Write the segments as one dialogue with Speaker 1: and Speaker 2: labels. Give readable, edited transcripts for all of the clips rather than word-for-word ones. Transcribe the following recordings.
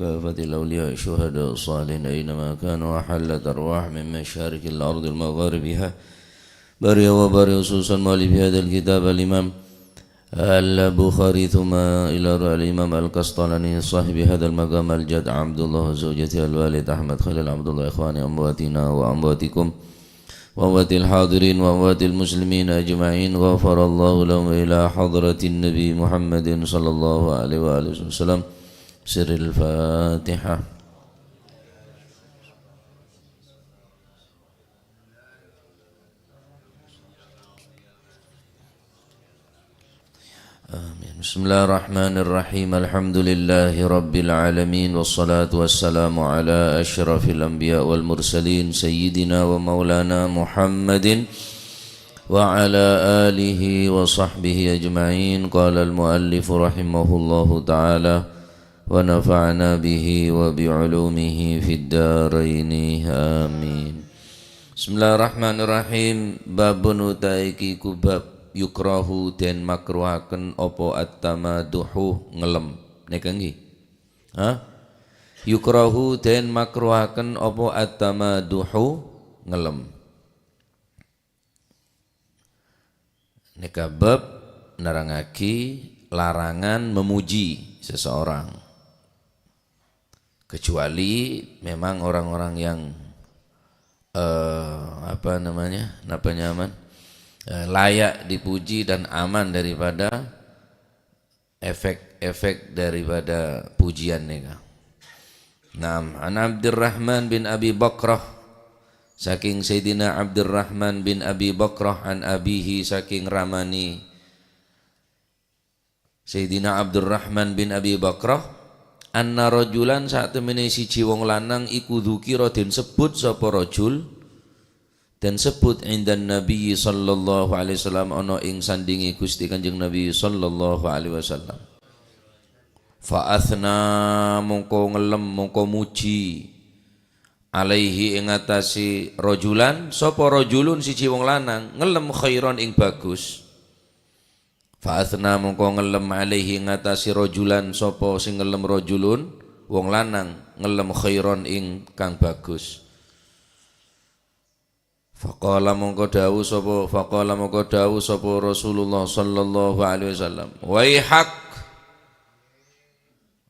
Speaker 1: وكافة الأولياء الشهداء الصالحين أينما كانوا وحلت أرواح من مشارق الأرض المغاربها بري وبري خصوصا مؤلف هذا الكتاب الإمام البخاري ثم إلى الإمام القسطلاني صاحب هذا المقام الجد عبد الله زوجته الوالد أحمد خليل عبد الله إخواني أمواتنا وأمواتكم وأموات الحاضرين وأموات المسلمين أجمعين غفر الله لهم إلى حضرة النبي محمد صلى الله عليه وآله وسلم سر الفاتحة. آمين. بسم الله الرحمن الرحيم. الحمد لله رب العالمين والصلاة والسلام على أشرف الأنبياء والمرسلين سيدنا ومولانا محمد وعلى آله وصحبه أجمعين. قال المؤلف رحمه الله تعالى ونفعنا به وبعلومه في الدارين آمين. بسم الله الرحمن الرحيم. باب utaiki kubab yukrahu den makruhaken opo at-tamaduhu ngelem nek nggih. Yukrahu den makruhaken opo at-tamaduhu ngelem. Nek bab nerangake larangan memuji seseorang. Kecuali memang orang-orang yang layak dipuji dan aman daripada efek-efek daripada pujian mereka. Naam, an Abdurrahman bin Abi Bakrah saking Sayyidina Abdurrahman bin Abi Bakrah an abihi saking ramani Sayyidina Abdurrahman bin Abi Bakrah anna rajulan sak temene siji wong lanang iku dzukira den sebut sapa rajul dan sebut indan Nabi sallallahu alaihi wasallam ana ing sandingi Gusti Kanjeng Nabi sallallahu alaihi wasallam. Fa athna mongko ngelem mongko muji alaihi ing atase rajulan sapa rajulun siji wong lanang ngelem khairon ing bagus. Fa athna mongko ngelem alaihi ing atase rajulan sapa sing ngelem rajulun wong lanang ngelem khairon ing kang bagus. Faqala mongko dawuh sapa Rasulullah sallallahu alaihi wasallam waihak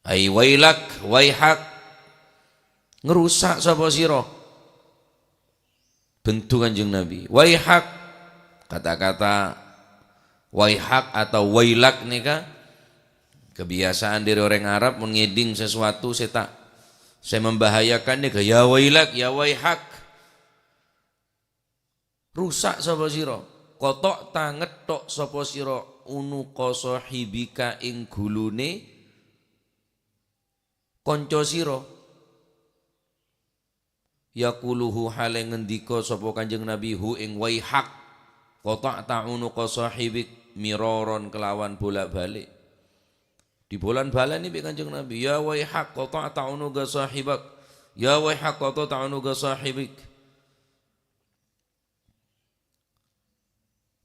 Speaker 1: ai wailak waihak ngerusak sapa sira bentu Kanjeng Nabi. Waihak kata-kata waihak atau wailak nika kebiasaan dari orang Arab mengeding sesuatu saya membahayakan nika ya wailak ya waihak rusak sapa sira kotok tanget tok sapa sira unuqa sahibika ing gulune kanca sira yaquluhu hale ngendika sapa Kanjeng Nabi hu ing waihak kotok ta unuqa sahibik miraron kelawan bolak-balik dibolan-balani be Kanjeng Nabi ya waihak kotok ta unuqa sahibak ya waihak kotok ta unuqa sahibik.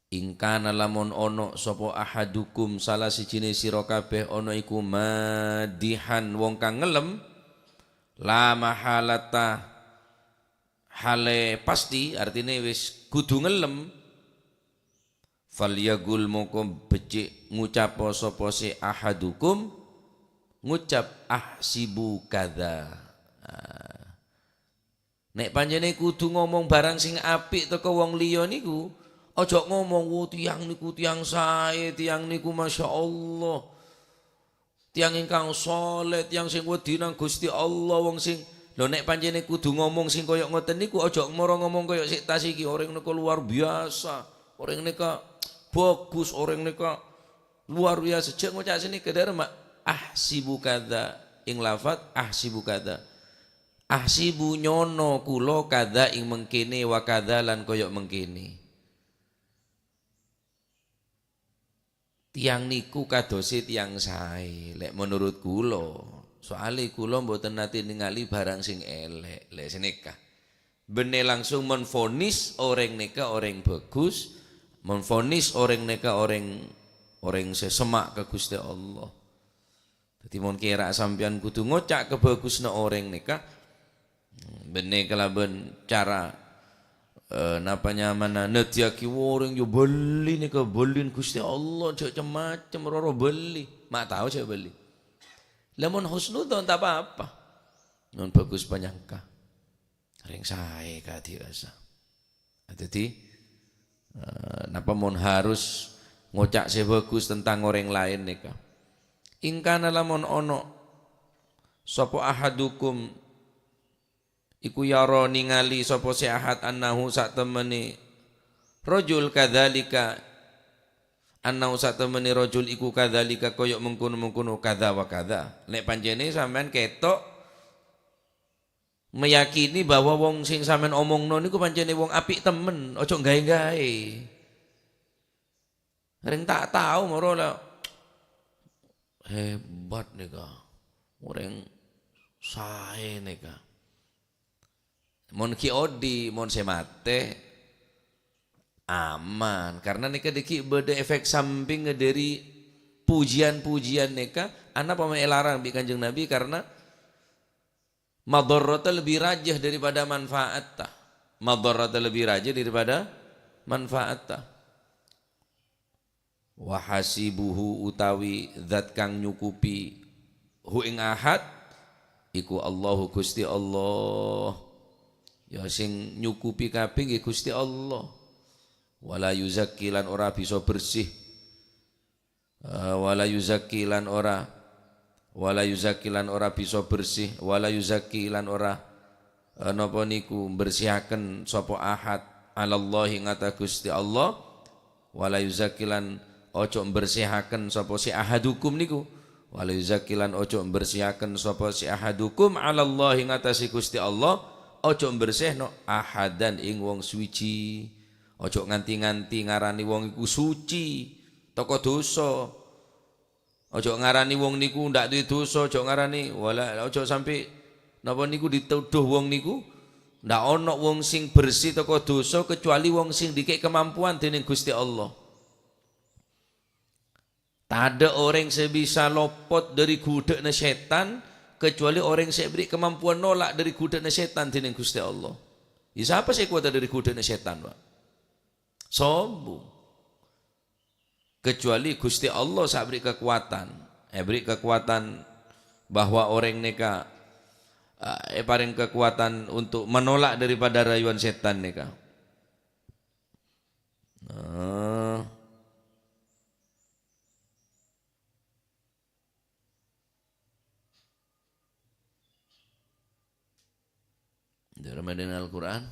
Speaker 1: Ingkana lamun ono sapa ahadukum salah sijine sira kabeh ono iku madihan wong kang ngelem la mahalata hale pasti artine wis kudu ngelem falyagul mongko becik ngucap sapa si ahadukum ngucap ahsibu kadza. Nek panjene kudu ngomong barang sing apik teko wong liya niku ojo ngomong tiang niku tiang sae, tiang niku Masya Allah, tiang ingkang soleh, tiang sing wedi nang Gusti Allah, wong sing lho nek pancene kudu ngomong sing koyok ngoten niku ojo moro ngomong koyok sik tas iki orang niku luar biasa, orang niku bagus, orang niku luar biasa. Jek ngucap sini kedar mak ahsibu kadza ing lafat ahsibu kadza. Ahsibu nyono kula kadza ing mengkene wa kadza lan koyok mengkene. Tiang niku kadose tiang sae lek menurut kula soale kula mboten nate ningali barang sing elek lek senika bene langsung menfonis orang neka orang bagus menfonis orang neka orang sesemak ke Gusti Allah. Dadi mun kira sampean kudu ngocak kebagusna orang nikah bene kelaben cara napa nyamana netiaki orang yo beli nikah belin Gusti Allah macam-macam roro beli mak tahu saya beli lamun husnudzon tak apa-apa non bagus penyangka ring sae ka dirasa dadi napa mun harus ngocak sebagus tentang orang lain nikah ingkana lamun ono sapa ahadukum iku yara ningali sapa si ahad annahu sak temene rajul kadzalika annahu sak temene rajul iku kadzalika koyok mengkono-mengkono kadza wa kadza nek panjene sampean ketok meyakini bahwa wong sing sampean omongno niku pancene wong apik temen ojo gawe-gawe ring tak tahu moro hebat nika orang sae nika mon ki odi mon semate aman karena nika diki beda efek samping dari pujian-pujian nika ana pamae larang bi Kanjeng Nabi karena madharrata lebih rajih daripada manfaatnya madharrata lebih rajih daripada manfaatnya wa hasibuhu utawi zat kang nyukupi hu ing ahad iku Allahu Gusti Allah ya sing nyukupi kabeh nggih Gusti Allah wala yuzakkilan ora bisa bersih wala yuzakkilan ora bisa bersih wala yuzakkilan ora napa niku bersihaken sapa ahad alallahi ngata Gusti Allah wala yuzakkilan ojo bersihaken sapa si ahadukum niku wala yuzakilan ojo bersihaken sapa si ahadukum alallahi ngatasi Gusti Allah ojo bersihno ahadan ing wong suci ojo nganti-nganti ngarani wong iku suci toko dosa ojo ngarani wong niku ndak duwe dosa ojo ngarani wala ojo sampai napa niku dituduh wong niku ndak ono wong sing bersih toko dosa kecuali wong sing dikek kemampuan dening Gusti Allah. Tak ada orang yang bisa lopot dari godaan setan kecuali orang yang beri kemampuan nolak dari godaan setan dening Gusti Allah. Ya siapa sih kuat dari godaan setan, Pak? Sombong. Kecuali Gusti Allah sak beri kekuatan. Beri kekuatan bahwa orang neka paring kekuatan untuk menolak daripada rayuan setan neka. Ramadan Al-Quran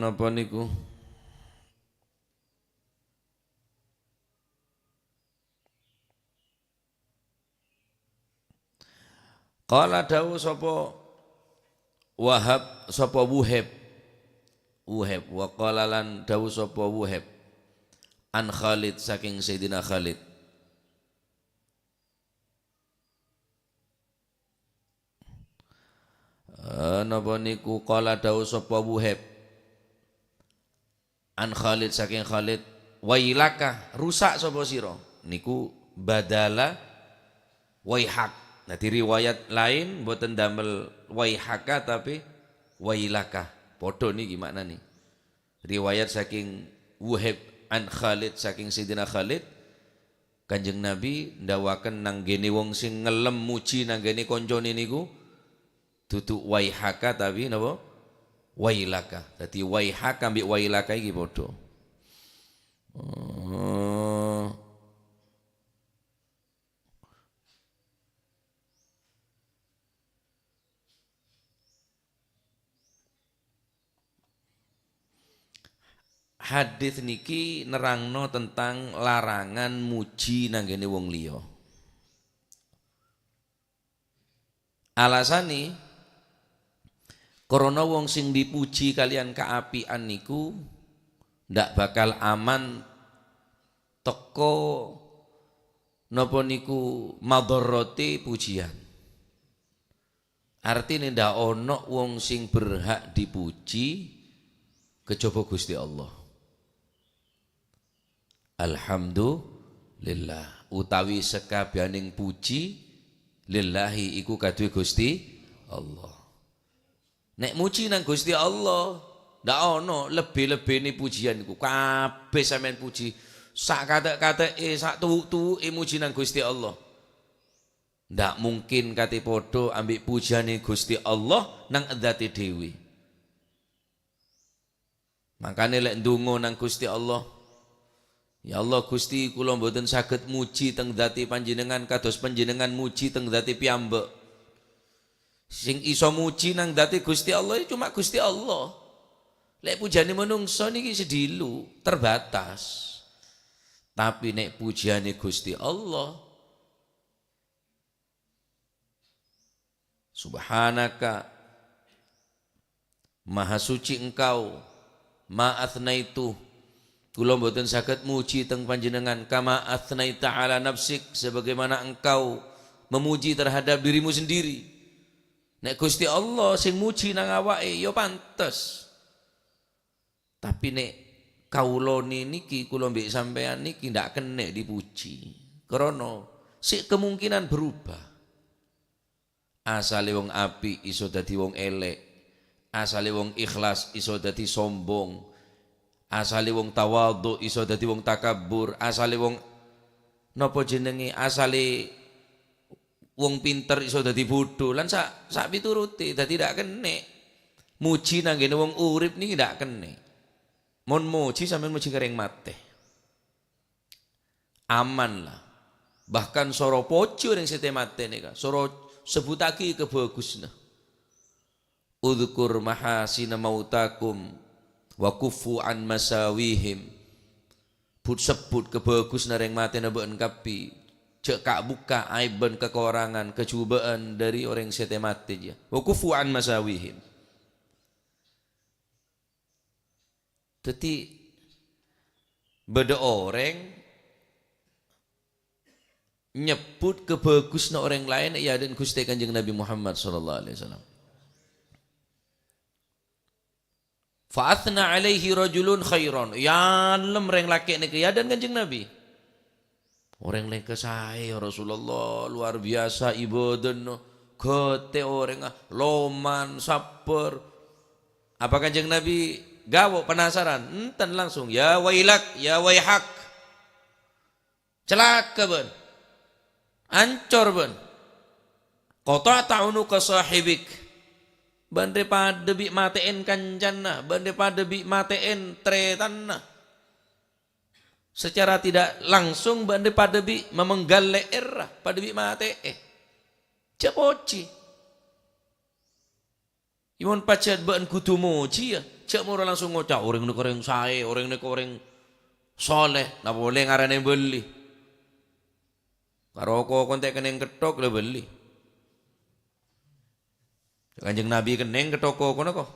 Speaker 1: napa niku qala dawu sapa Wahab sapa Wuhaib wa qala lan dawu sapa Wuhaib an Khalid saking Sayyidina Khalid napa niku qala dawu sapa Wuhaib an Khalid saking Khalid wailaka rusak sapa sira niku badala waihak. Nah di riwayat lain mboten damel waihaka tapi wailaka padha niki maknane riwayat saking Wuhaib an Khalid saking Sayyidina Khalid Kanjeng Nabi ndawaken nang gene wong sing ngelem muji nang gene kancane niku dudu waihaka tapi napa wailaka. Dadi waihaka ambek wailaka iki padha. Hadis niki nerangno tentang larangan muji nang gene wong liya. Alasane karena wong sing dipuji kalian keapian niku ndak bakal aman teko napa niku madharrate pujian. Artine ndak ono wong sing berhak dipuji kejaba Gusti Allah. Alhamdulillah utawi sekabianing puji lillahi iku kaduwe Gusti Allah. Nek muji nang Gusti Allah ndak ono lebih-lebihne pujian iku. Kabeh sampean puji sak kate-kateke sak tuwuk-tuwuke muji nang Gusti Allah. Ndak mungkin kate padha ambek pujiane Gusti Allah nang dzate dhewe. Makane lek ndonga nang Gusti Allah, ya Allah Gusti kula mboten saged muji teng dzati panjenengan kados panjenengan muji teng dzati piyambak. Sing iso muji nang dzati Gusti Allah cuma Gusti Allah. Lek pujane menungso niki sedilu, terbatas. Tapi nek pujiane Gusti Allah, Subhanaka, Maha suci Engkau, ma athnaitu, kula mboten saged muji teng panjenengan kama athnaita ala nafsik, sebagaimana engkau memuji terhadap dirimu sendiri. Nek Gusti Allah sing muji nang awake ya pantes. Tapi nek kawula niki kula mbek sampean niki ndak kenek dipuji. Krana sik kemungkinan berubah. Asale wong apik iso dadi wong elek. Asale wong ikhlas iso dadi sombong. Asale wong tawadhu iso dadi wong takabur. Asale wong napa jenenge, asale wong pinter iso dadi bodho. Lan sak piturute dadi ndak kenek. Muji nang ngene wong urip niki ndak kenek. Mun muji sampeyan muji kering mate. Aman lah. Bahkan soro pojo ring sete mate nika. Soro sebutake kebagusna. Udhkur mahasina mautakum wa kufu an masawihim. Put sebut kebagusna ring mate neben kapi. Cek kak buka aiban kekurangan kecubaan dari orang sete mate dia. Wa kufu an masawihim. Jadi beda orang nyebut kebagusna orang lain ya dan Gusti Kanjeng Nabi Muhammad sallallahu alaihi wasallam. Fa'athna alaihi rajulun khairan. Ya lem reng laki niki ya dan Kanjeng Nabi. Orang lain kesae Rasulullah luar biasa ibadah gote orang loman sabar. Apa Kanjeng Nabi gawo penasaran? Enten langsung ya wailak ya waihak. Celaka ben. Ancor ben. Qata ta'unuka sahibik. Bande pada bi mateen kanjana, bande pada bi mateen tretanna. Secara tidak langsung bande pada bi memenggal leer pada bi mate. Cepoci. Imun pacet ban kudu moji ya. Cek mura langsung ngocak orang nek orang sae, orang nek orang soleh, napa boleh ngarane beli. Karo kok kontek keneng ketok le beli. Kanjeng Nabi keneng ketok kono kok.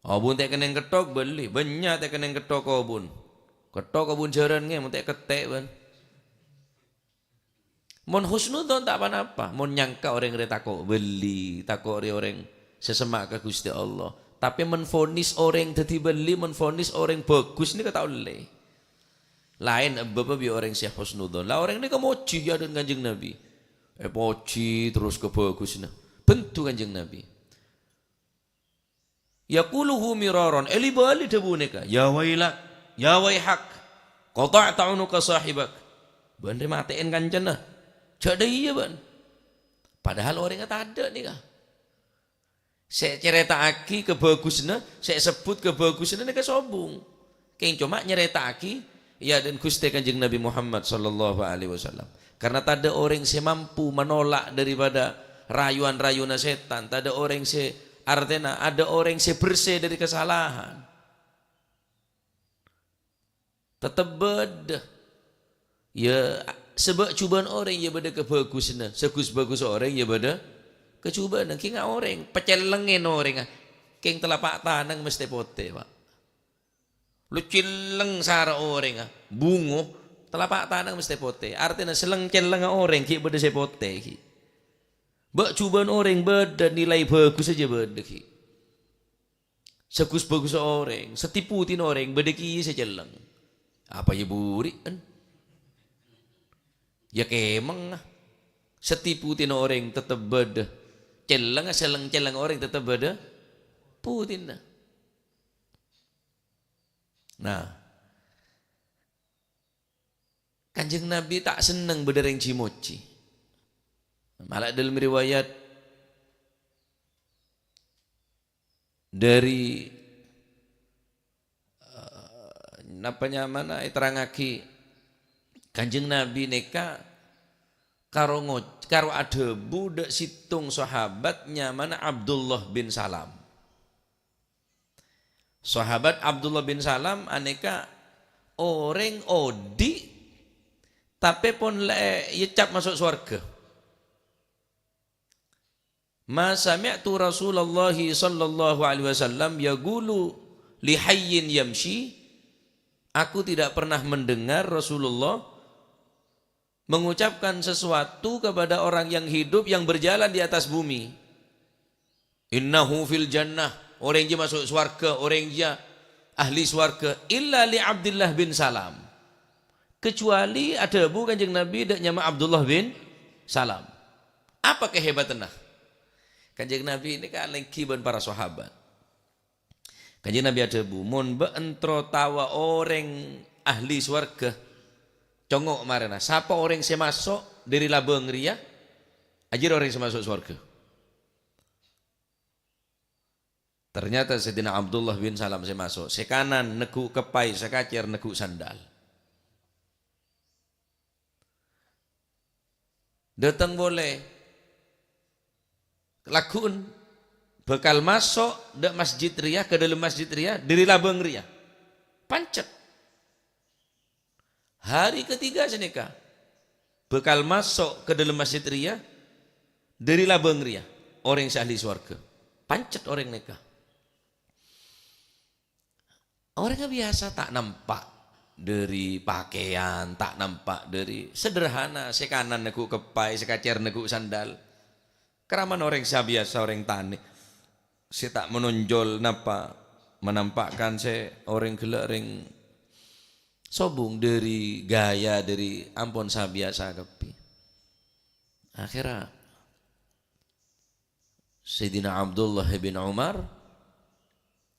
Speaker 1: Abun tek keneng ketok beli, banyak tek keneng ketok abun. Ketok abun jaran nge mun tek ketek ban. Mun husnudzon tak apa-apa, mun nyangka orang retako beli, takok orang sesemak ke Gusti Allah. Tapi menfonis orang dadi beli, menfonis orang bagus ini kata oleh. Lain bapak bi orang sih husnudzon. Lah orang ini kemoji ya dengan Kanjeng Nabi. Poji terus kebagusna. Bentuk Kanjeng Nabi. Yaquluhu miraron, eli bali debuneka. Ya wailak, ya waihak. Qata'ta unuka sahibak. Bande matiin kancana. Jadi iya ban. Padahal orangnya tak ada nih kah. Saya ceritaki kebagusna, saya sebut kebagusna nika sombong. Keng cuma nyeritaki ya dan Gusti Kanjeng Nabi Muhammad sallallahu alaihi wasallam. Karena tak ada orang yang mampu menolak daripada rayuan-rayuan setan, tak ada orang yang artinya ada orang yang bersih dari kesalahan. Tetap beda. Ya sebab cubaan orang ya beda kebagusna, segus-bagus orang ya beda kecubaan. King orang pecelengin orang, king telapak tanang mesti pote pak. Lu cileng sara orang bungo telapak tanang mesti pote. Artinya seleng celeng orang ki beda sepote ki. Bak cubaan orang beda nilai bagus saja beda ki. Segus-bagus orang, setiputin orang, bedeki sejeleng. Apa ya buri? Ya kemang lah. Setiputin orang tetap beda. Celeng seleng-celeng orang tetap beda. Putin lah. Nah, Kanjeng Nabi tak senang bedereng cimoci. Malah dalam riwayat dari napanya mana terangaki Kanjeng Nabi neka karo ada budak situng sahabatnya mana Abdullah bin Salam. Sahabat Abdullah bin Salam aneka orang odi tapi pun yecap masuk surga. Ma sami'tu Rasulullah sallallahu alaihi wasallam yaqulu li hayyin yamshi. Aku tidak pernah mendengar Rasulullah mengucapkan sesuatu kepada orang yang hidup yang berjalan di atas bumi. Innahu fil jannah, orang yang masuk surga, orang yang ahli surga, illa li Abdullah bin Salam. Kecuali ada Abu Kanjeng Nabi dan nama Abdullah bin Salam. Apa kehebatannya? Kanjeng Nabi ini kan lengkiban para sahabat. Kanjeng Nabi ada bu, mun beentro tawa orang ahli swarga. Congok marana, siapa orang yang masuk dari labeng ria? Ajir orang yang masuk swarga. Ternyata Sayyidina Abdullah bin Salam saya masuk. Sekanan negu kepai, sekacir negu sandal. Datang boleh lakun bakal masuk ke masjid ria, ke dalam masjid ria dari labeng ria pancet hari ketiga seneka bakal masuk ke dalam masjid ria dari labeng ria orang ahli swarga pancet orang neka orang biasa tak nampak dari pakaian, tak nampak dari sederhana, sekanan neku kepai, sekacer neku sandal. Keraman orang biasa, orang tani. Saya tak menonjol napa menampakkan saya orang gelak orang sobung dari gaya dari ampun biasa kepi. Akhirnya Sayyidina Abdullah bin Umar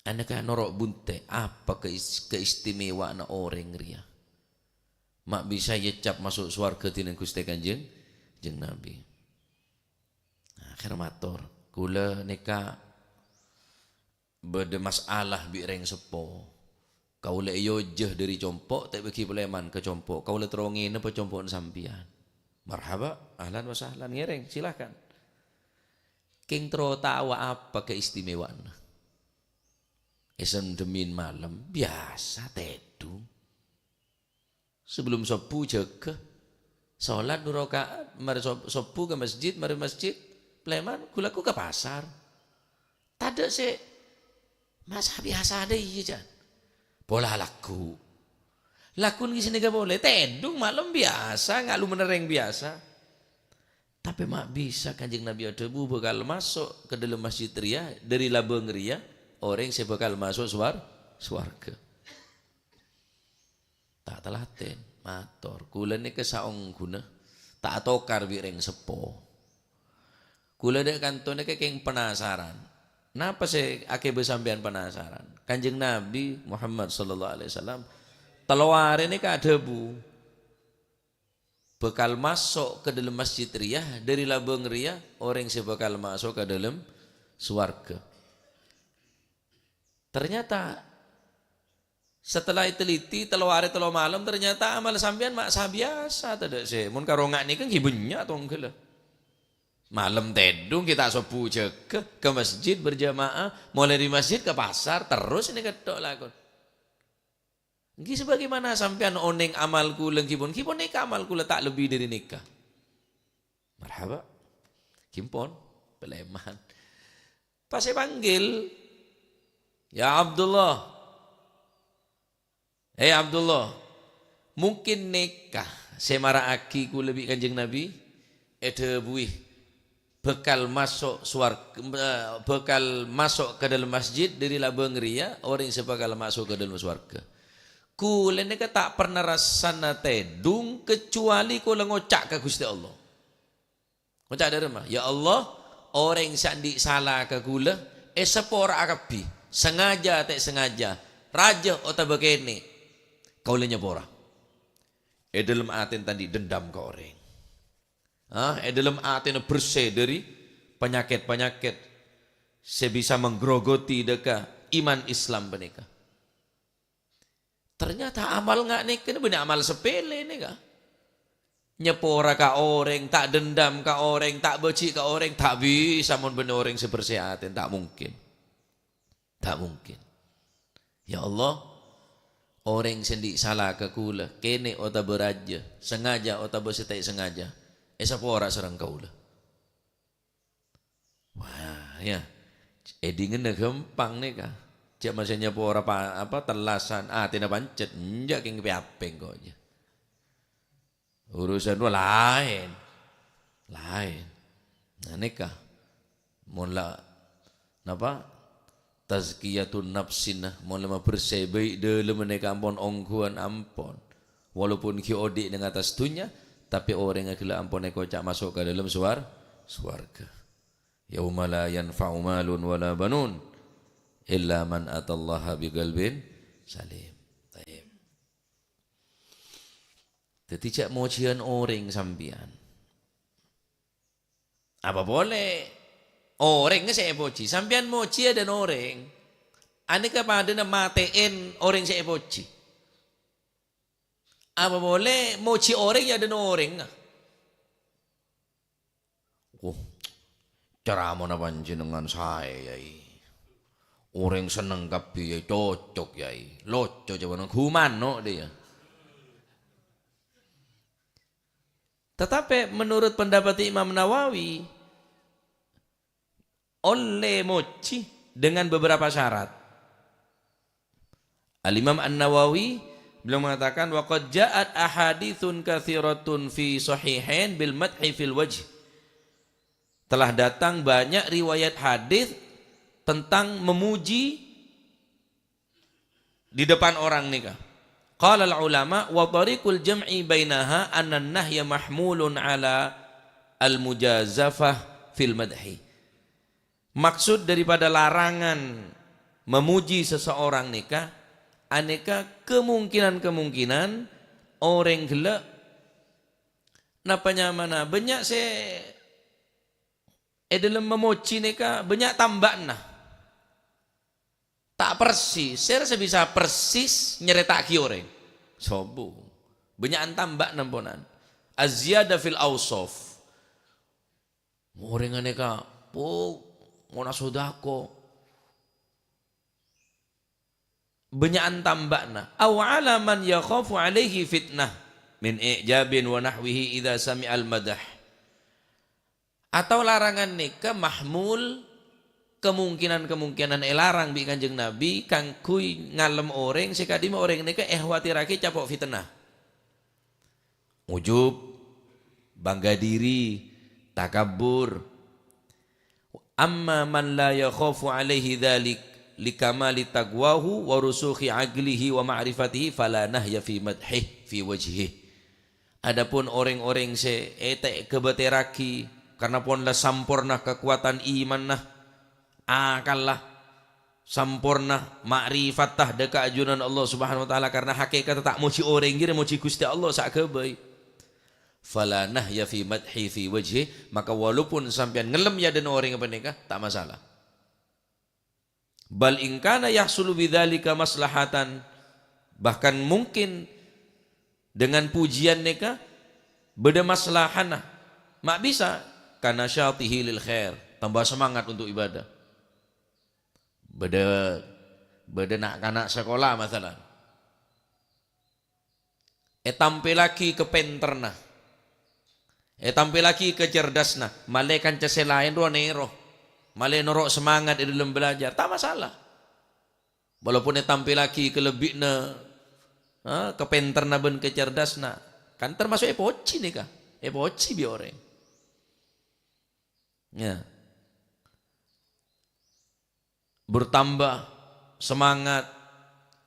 Speaker 1: anaknya norok bunte apa keistimewaan orang ria mak bisa yecap masuk surga tinan Gusti Kanjeng Nabi. Akhir matur kula neka bede masalah bireng sepo kaula yojeh dari compok tak bagi peleman ke compok kaula terongin apa compok sampian marhaba ahlan wa sahlan ngereng silakan king tro tawa apa keistimewaan. Esen demin malam biasa tedung. Sebelum sopu jaga salat 2 rakaat, mari sopu ke masjid, mari masjid, pleman kulaku ke pasar. Tada se masa biasa ada iya jan. Pola laku. Lakun di sini gak boleh tedung malam biasa, ngalu menereng biasa. Tapi mak bisa Kanjeng Nabi ada bu bakal masuk ke dalam masjid ria dari labeng ria. Orang yang bakal masuk swarga. Tak telaten, mator. Kula ni kesaong guna. Tak tokar bireng sepo. Kula dek kantone kekeng penasaran. Napa saya ake besambian penasaran? Kanjeng Nabi Muhammad sallallahu alaihi wasallam telawar ini ada bu. Bakal masuk ke dalam masjid ria dari labeng ria orang yang bakal masuk ke dalam swarga. Ternyata setelah teliti telo hari telo malam ternyata amal sambian mak biasa tidak sih. Mun karongak ni kan hibunya atau enggak lah. Malam tedung kita sopu jaga ke masjid berjamaah, mulai di masjid ke pasar terus ini ketok lakon. Nggih sebagaimana sampean oneng amalku leng kipun nikah amalku tak lebih dari nikah. Marhaba. Kimpon peleman. Pas saya panggil ya Abdullah. Abdullah. Mungkin nikah semara aki ku lebih Kanjeng Nabi. Ede buih. bekal masuk ke dalam masjid dari labang ria orang sebekal masuk ke dalam swarga. Kula ni tak pernah rasana tedung kecuali kula ngocak ke Gusti Allah. Ngocak dari mana? Ya Allah, orang sandi salah ke kula, sepora akabi, sengaja tak sengaja, raja atau begini, kau nyepora. Dalam atin tadi dendam ke orang. Dalam atin bersih dari penyakit-penyakit sebisa menggerogoti deka iman Islam benika. Ternyata amal nggak nih, kan bener amal sepele nih kah? Nyepora ka orang, tak dendam ka orang, tak beci ka orang, tak bisa mun bener orang sebersih atin, tak mungkin. Tak mungkin. Ya Allah, orang sendi salah ke kula, kene ota beraja, sengaja ota bersetai sengaja. Sepora serang kaula. Wah, ya. Edingen gampang nih kah? Cak masanya pora apa telasan, tina pancet, njak keng piapeng kok aja. Urusan lu lain. Nah nikah. Mula napa? Tazkiyatun nafsinah, mula bersih baik dalam menika ampun ongkuan ampun. Walaupun ki odik dengan atas dunia, tapi orang yang kira ampun kocak masuk ke dalam swarga. Yauma la yanfa'u malun wala banun illa man atallaha biqalbin salim. Baik. Tidak mojian orang sampian. Apa boleh? Orang saya poci, sampian moji dan orang. Aneka pada matein orang saya poci. Apa boleh moci orang ya dan orang? Cara mana panjenengan saya yai. Orang seneng kapi yai cocok yai. Loco coba nang humano dia. Tetapi menurut pendapat Imam Nawawi, oleh moci dengan beberapa syarat. Al-Imam An-Nawawi beliau mengatakan waqad ja'at ahaditsun katsiratun fi sahihain bil madhi fil wajh. Telah datang banyak riwayat hadis tentang memuji di depan orang nikah. Qala al-ulama wa tariqul jam'i bainaha anna an-nahya mahmulun ala al-mujazafah fil madhi. Maksud daripada larangan memuji seseorang nikah, aneka kemungkinan orang gelak napanya mana banyak dalam memuji nikah banyak tambah nah tak persis saya rasa bisa persis nyeretaki orang sobu banyak tambah namponan azyada fil awsaf orang aneka mona sodako banyak tambahna aw ala man yakhafu alaihi fitnah min i'jabin wa nahwihi idza sami'al madah. Atau larangan nikah mahmul kemungkinan larang bi Kanjeng Nabi kang kuy ngalem orang sekadima orang nikah khawatirake capok fitnah. Ujub, bangga diri, takabur. Amma man la yakhafu alaihi dzalik likamali taqwahu wa rusukhi aqlihi wa ma'rifatihi fala nahya fi madhih fi wajhih. Adapun orang-orang kebeteraki karena ponlah sampurna kekuatan iman nah akallah sampurna ma'rifatah deka ajunan Allah Subhanahu wa taala karena hakikat tak moci orang gira moci Gusti Allah sak kebai. Fala nahya fi madhi fi wajhi, maka walaupun sampean ngelem ya dan orang apa nikah tak masalah. Bal in kana yahsulu bidzalika maslahatan, bahkan mungkin dengan pujian nikah beda maslahana mak bisa karena syatihi lil khair, tambah semangat untuk ibadah. Beda nak kanak sekolah masalah. Tampil lagi ke penterna. Tampil lagi ke cerdasna. Malekan ceselain dua nero. Male norok semangat di dalam belajar, tak masalah. Walaupun tampil lagi ke lebihna, ke penterna ben ke cerdasna, kan termasuk epoci nih kah? Epoci bi orang. Ya. Bertambah semangat,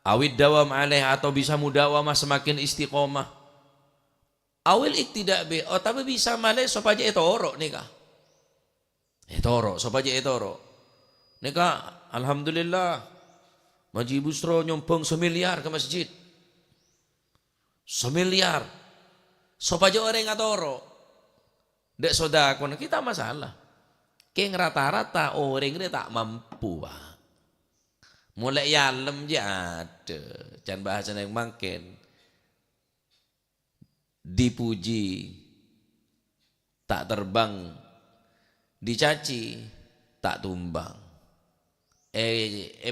Speaker 1: awid dawam alaih atau bisa mudawamah semakin istiqomah. Awil iktidak be, oh tapi bisa malih sopaja etoro nikah. Etoro, sopaja etoro. Nikah, alhamdulillah, Maji Busro nyompong 1 miliar ke masjid. 1 miliar. Sopaja orang ngatoro. Dek sodakon, kita masalah. Keng rata-rata orang ini tak mampu, Pak. Mulai yalem aja ada. Jangan bahasa yang makin. Dipuji, tak terbang. Dicaci, tak tumbang.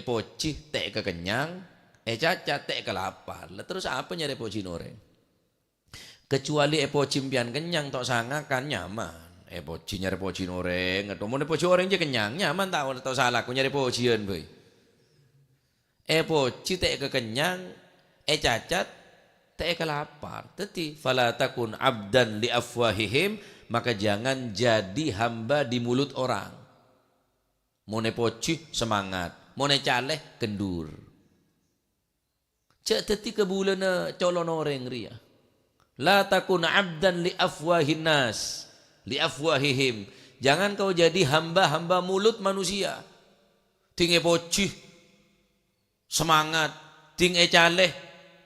Speaker 1: Poci, tak kekenyang. Cacat, tak kelapar. Terus apa nyari poci noreng? Kecuali poci impian kenyang, tok sangakan nyaman. Poci nyari poci noreng. Atau mau poci orang aja kenyang, nyaman tak salah. Aku nyari pocian, boy. Poci tak kekenyang, cacat, tak kelapar. Teti fala takun abdan li afwahihim, maka jangan jadi hamba di mulut orang. Mone poci semangat, mone caleh kendur. Cek teti kebulan colon orang ria. La takun abdan li afwahin nas, li afwahihim. Jangan kau jadi hamba-hamba mulut manusia. Tinggi poci semangat, ting caleh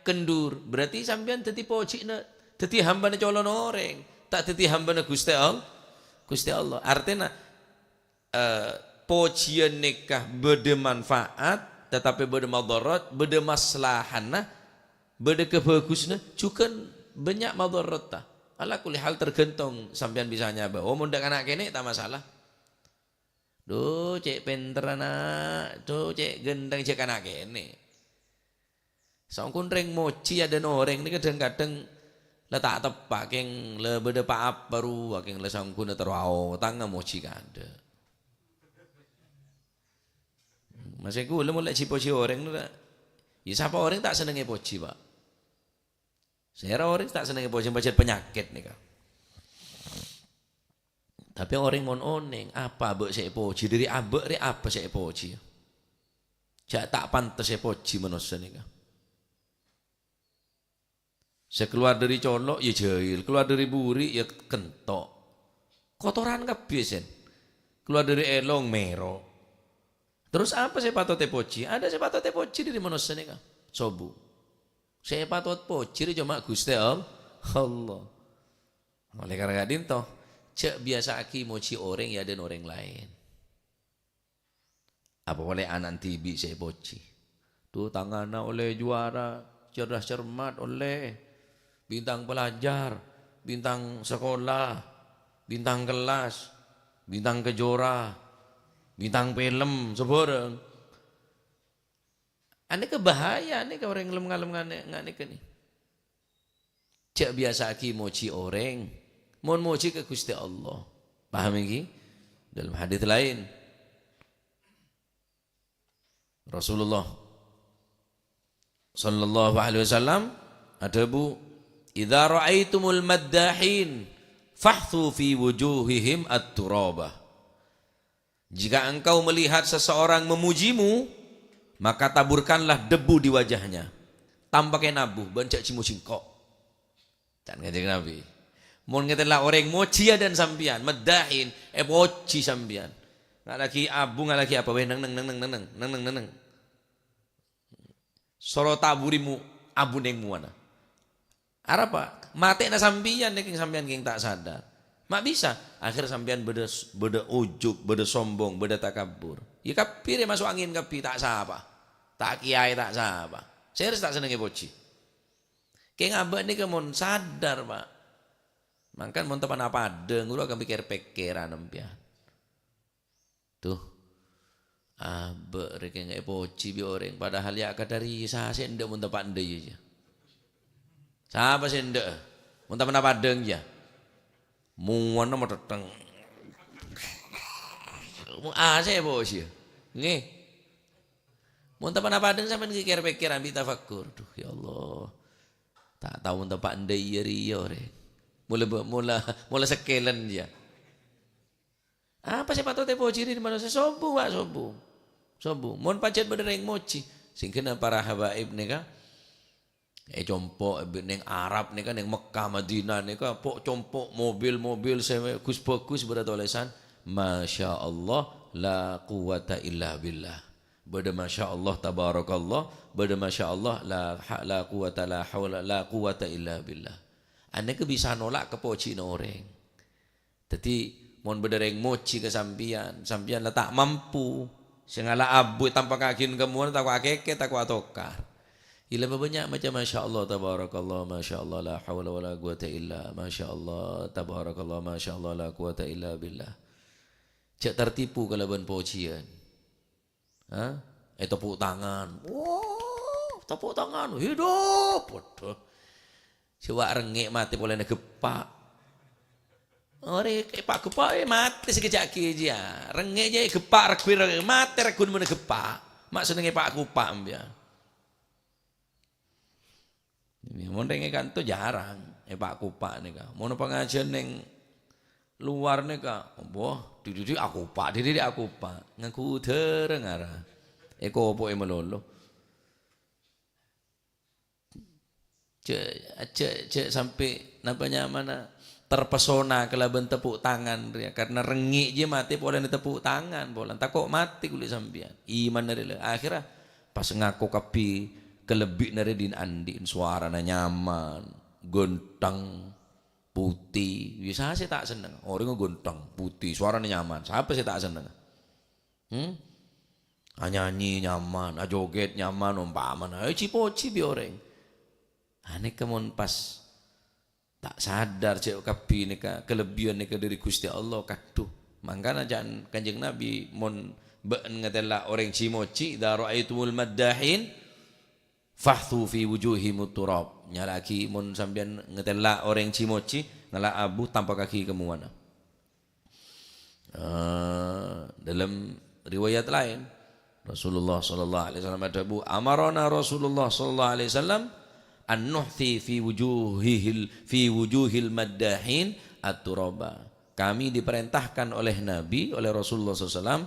Speaker 1: kendur. Berarti sampean teti poci na, teti hamba na colon orang, tak teti hamba na Gusti Allah. Gusti Allah. Artinya pocian nikah berde manfaat, tetapi berde madarat, berde maslahana, berde kebagusna, juga banyak madarat. Ala kulli hal tergantung sampean bisa nyaba. Oh mundak anak kene tak masalah. Duh cek pinter anak, duh cek gendeng cek anak kene. Sangkun reng moci ada noreng ni kadang-kadang letak tepak keng le beda paap baru keng le sangkun terwau tangga moci kada. Masih ku le mulai cipoci orang tu. Ya siapa orang tak senengi poci pak. Saya orang tak senengi poci macam penyakit ni kan. Tapi orang mon oneng apa abek saya poci dari abek dari apa saya poci. Jak tak pantas saya poci manusia ni kan. Saya keluar dari colok ya jahil, keluar dari buri ya kentok. Kotoran kabeh. Keluar dari elong merok. Terus apa saya patut poci? Ada saya patut poci dari manusia ni kan. Sobu. Saya patut poci cuma Gusti Allah. Oleh karena itu cek biasa aki moci orang ya dan orang lain. Apa boleh anak tibi saya poci. Tuh tangannya oleh juara, cerdas cermat oleh bintang pelajar, bintang sekolah, bintang kelas, bintang kejora, bintang film seborang. Ane kebahaya ane ke orang ngelem ngane ke ni. Cek biasa aki moci orang, mon moci ke Gusti Allah. Paham iki? Dalam hadis lain Rasulullah sallallahu alaihi wasallam ada bu, idza ra'aitumul maddahin fahthu fi wujuhihim at-turabah. Jika engkau melihat seseorang memujimu, maka taburkanlah debu di wajahnya. Tampaknya nabuh, bancak cimu cingkok. Dan ngajak Nabi. Mun ngetelah orang mocia dan sampian, meddahin, poci sampian. Nggak lagi abu, nggak lagi apa, neng. Soro taburimu abu neng muana. Apa? Mati na sampian nek sampian king tak sadar. Mak bisa. Akhir sampian beda ujub, beda sombong, beda takabur. Ya kapir ya masuk angin kapi tak sapa. Tak kiai tak sapa. Saya harus tak senengi poci. Kayak ngabak ni kemon sadar pak. Mangkan mon tepan apa ada, ngulu akan pikir-pikiran nempian. Tuh. Abek rek ngai poci bi orang padahal ya kadari sa sendek mun tepan ende ya. Siapa sendek? Mun tepan apa deng ya. Muana mau teteng. Mu saya poci. Nggih. Mun tepan apa deng sampean pikir-pikiran bi tafakkur. Duh ya Allah. Tak tahu mun tepan ende iya riyo rek. Mula sekelan dia. Apa sih patut poci di manusia sombong wak sombong. Sombong. Mon pacet berdereng moci. Singkena para habaib nika. Compok neng Arab nika neng Mekah Madinah nika pok compok mobil-mobil sewe bagus beratulesan Masya Allah la quwata illa billah. Bada Masya Allah tabarakallah. Bada Masya Allah la quwata la hawla la quwata illa billah. Ane ke bisa nolak ke poci na orang. Jadi mon berdereng moci ke sampian lah tak mampu. Sengala abu tanpa kakin kemuan tak akeke tak atokar. Ila banyak macam Masya Allah tabarakallah Masya Allah la hawla wa la quwata illa Masya Allah tabarakallah Masya Allah la quwata illa billah. Cek tertipu kalau ban pocian. Tepuk tangan. Wow, tepuk tangan hidup. Waduh. Coba rengek mati boleh nak gepak. Ore kepak gepak mati sekejap aja. Rengek je gepak rekwir mati rekun mana gepak. Mak senenge pak kupak mbia. Mun rengek kan tu jarang. Pak kupak nika. Mun pengajian neng luar nika. Boh, didi aku pak, didi aku pak. Ngaku tereng arah. Eko opo melolo. Cek sampai napanya mana terpesona kelaban tepuk tangan dia karena rengik je mati pola tepuk tangan pola tak kok mati kulit sampean iman dari akhirnya pas ngaku kapi kelebih dari din andin suara nyaman gontang putih bisa saya tak seneng orang gontang putih suara nyaman siapa saya tak seneng nyanyi nyaman joget nyaman umpama cipoci bi orang ane kemun pas tak sadar cek kapi nika kelebihan nika dari Gusti Allah kaduh mangkana jangan kanjeng Nabi mon ngatela orang cimoci idza raaitumul maddahin fahthu fi wujuhimut turab nyalaki mon sampean ngatela orang cimoci ngala abu tanpa kaki kemuana dalam riwayat lain Rasulullah sallallahu alaihi wasallam ada bu amarona Rasulullah sallallahu alaihi wasallam an-nuhthi fi wujuhil maddahin at-turaba. Kami diperintahkan oleh Nabi, oleh Rasulullah SAW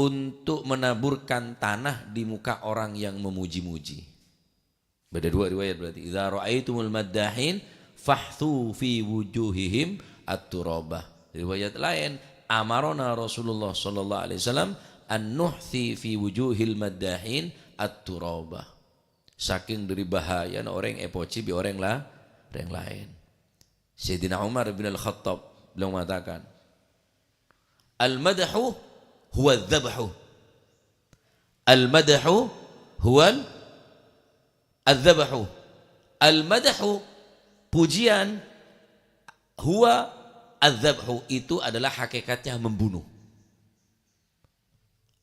Speaker 1: untuk menaburkan tanah di muka orang yang memuji-muji. Beda dua riwayat berarti. Idza ra'aitumul maddahin fahthu fi wujuhihim at-turaba. Riwayat lain, amarona Rasulullah SAW an-nuhthi fi wujuhil maddahin at-turaba. Saking dari bahaya orang epoci bi orang lain. Sayyidina Umar bin Al-Khattab beliau mengatakan, al-madhu huwa adh-dhabhu. Al-madhu huwa adh-dhabhu. Al-madhu pujian huwa adh-dhabhu itu adalah hakikatnya membunuh.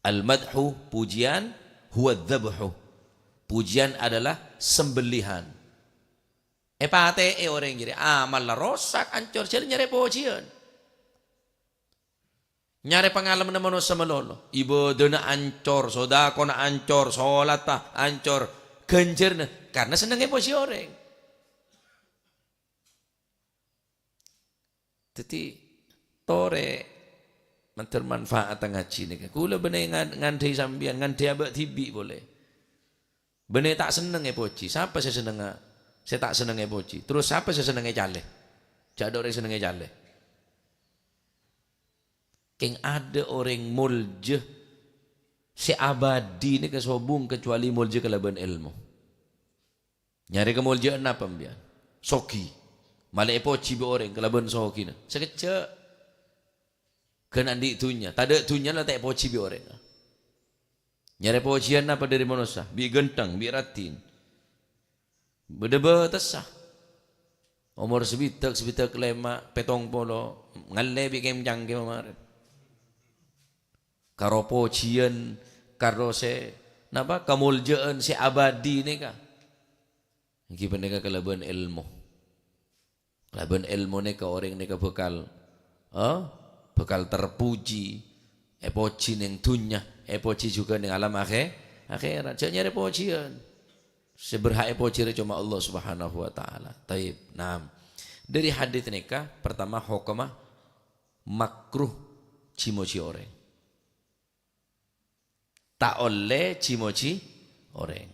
Speaker 1: Al-madhu pujian huwa adh-dhabhu. Pujian adalah sembelihan. Pate orang jadi malah rosak ancur jadi nyari pujian. Nyari pengalaman manusia melolo. Ibu dona ancur, sodako na ancur, sholat ancur, genjer karena senengnya puji orang. Jadi tore manfaat ngaji nih. Kula bener ngandai sambian ngandai abak tibi boleh. Bener tak seneng poci. Siapa saya seneng? Saya tak seneng poci. Terus siapa saya seneng jale? Jadi orang seneng jale. Keng ada orang mulje si abadi ni kesobung kecuali mulje kelaban ilmu. Nyari kemuljaan apa mbian? Soki. Malah poci be orang kelaban soki na. Sekecek. Kena di itunya. Tak ada itunya lah tak poci be orang. Nyari pujian apa dari manusia? Bi gentang, bi ratin. Beda tesah. Umur sebitak lemak, petong polo. Ngalle bi kemjang kemarin. Karo pujian, karo se, napa kemuljaan si abadi ni kah? Iki pendeka kelaban ilmu. Kelaban ilmu ni ka orang ni ka bekal terpuji. Poci neng dunya, poci juga neng alam akhirat. Jangan nyari pocian. Seberhak poci cuma Allah Subhanahu wa taala. Taib. Nah, dari hadis nikah pertama hukumah makruh cimoci oreng. Tak oleh cimoci oreng.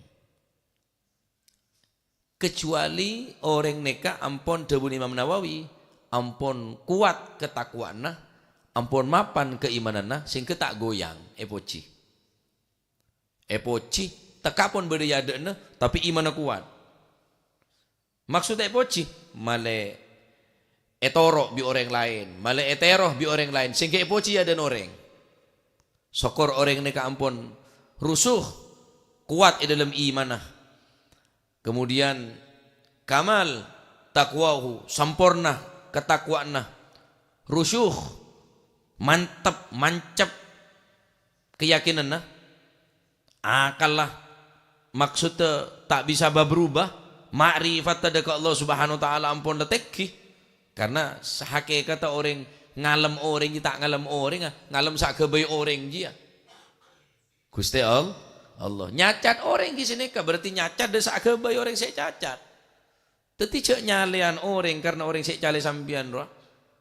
Speaker 1: Kecuali orang neka ampun dawuh Imam Nawawi, ampun kuat ketakwaanna, ampun mapan keimananna sehingga tak goyang epoci. Epoci tekapun berdayadena tapi imanna kuat. Maksud epoci male etoro bi orang lain, male eteroh bi orang lain sehingga epoci ada orang. Sokor orang neka ampun rusuh kuat di dalam imanah. Kemudian kamal takwahu sampurna ketakwaanna, rusyuh mantap mancap keyakinanna, akallah maksudnya tak bisa berubah, makrifat dekat Allah Subhanahu wa taala ampun leteki. Karena hakikat orang ngalem orang tak ngalem orang, ngalem sak gebay orang dia. Gusti Allah nyacat orang di sini berarti nyacat desa gebay orang saya cacat. Tetapi cek nyalian orang karena orang saya cale sambian roh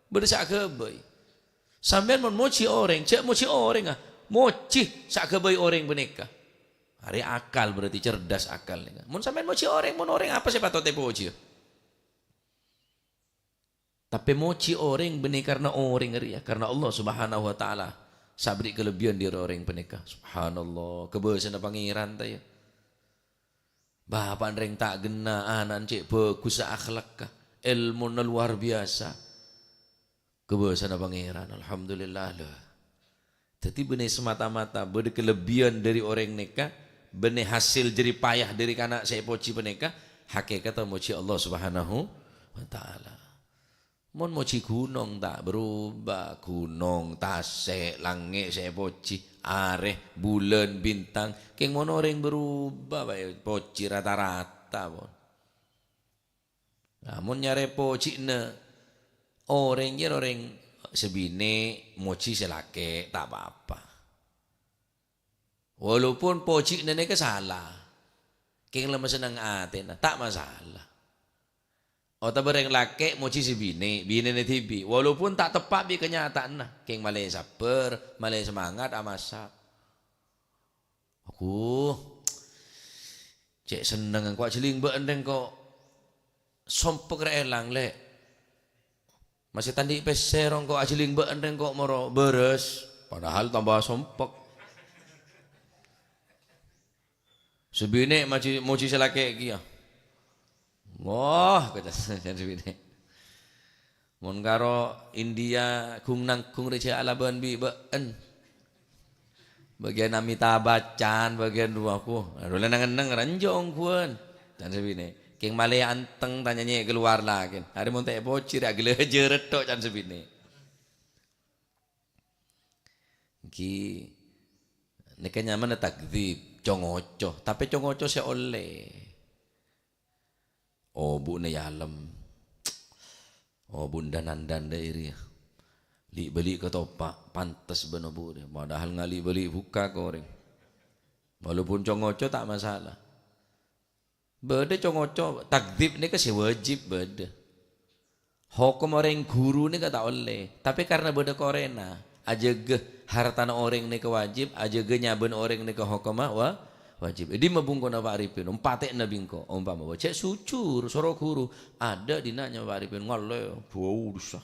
Speaker 1: berdesa gebay. Sambian mau moci orang, cek moci orang moci sak gebay orang beneka. Hari akal berarti cerdas akal nih. Mun sambian moci orang, mun orang apa sih patut moci? Tapi moci orang benih karena orang ngeri ya, karena Allah Subhanahu wa taala sabri kelebihan diri orang peneka. Subhanallah, kebesaran pangeran ta ya. Bapak reng tak gena anak cek bagus akhlak ka, ilmu luar biasa. Kebesaran pangeran, alhamdulillah lah. Jadi benih semata-mata benih kelebihan dari orang neka, benih hasil jerih payah dari kanak saya poci peneka, hakikat moci Allah Subhanahu wa taala. Mon moci gunung tak berubah, gunung, tasik, langit saya poci, areh, bulan, bintang, keng mon orang berubah, baik poci rata-rata pun. Namun nyare poci ne orang sebine moci selake tak apa-apa. Walaupun poci ne salah, keng lemah senang aten tak masalah. Ota bereng lake moci si bini ne tibi. Walaupun tak tepat bi kenyataan nah. Keng malay saper, malay semangat amasa. Aku cek seneng kok jeling beendeng kok sompek reelang le. Masih tandi peserong kok ajeling beendeng kok moro beres. Padahal tambah sompek. Sebine moci selake kia. Wah, kata sebine. Mon karo India kung nangkung reca alaban bi been. Bagian Amitabh Bachchan, bagian ruaku. Aduh nang ranjong kuan. Dan sebine. King malay anteng tanyanya keluar lagi. Hari mon teh bocir agak lejer tok can sebine. Ki nekanya mana takdzib, congocoh, tapi congocoh saya oleh. Oh bu ne yalem. Oh bunda nandan dairi. Li beli ke topak pantas bener bu dia. Padahal ngali beli buka koreng. Walaupun congoco tak masalah. Beda congoco takdib ni kasi wajib beda. Hukum orang guru ni kata oleh. Tapi karena beda korena, aja ge hartana orang ni ke wajib, aja ge nyaben orang ni ke hukum wajib. Jadi mabungko na Pak Arifin, patek na bingko, umpama cek sucur, soro guru, ada di nanya Pak Arifin ngale, bau dusah.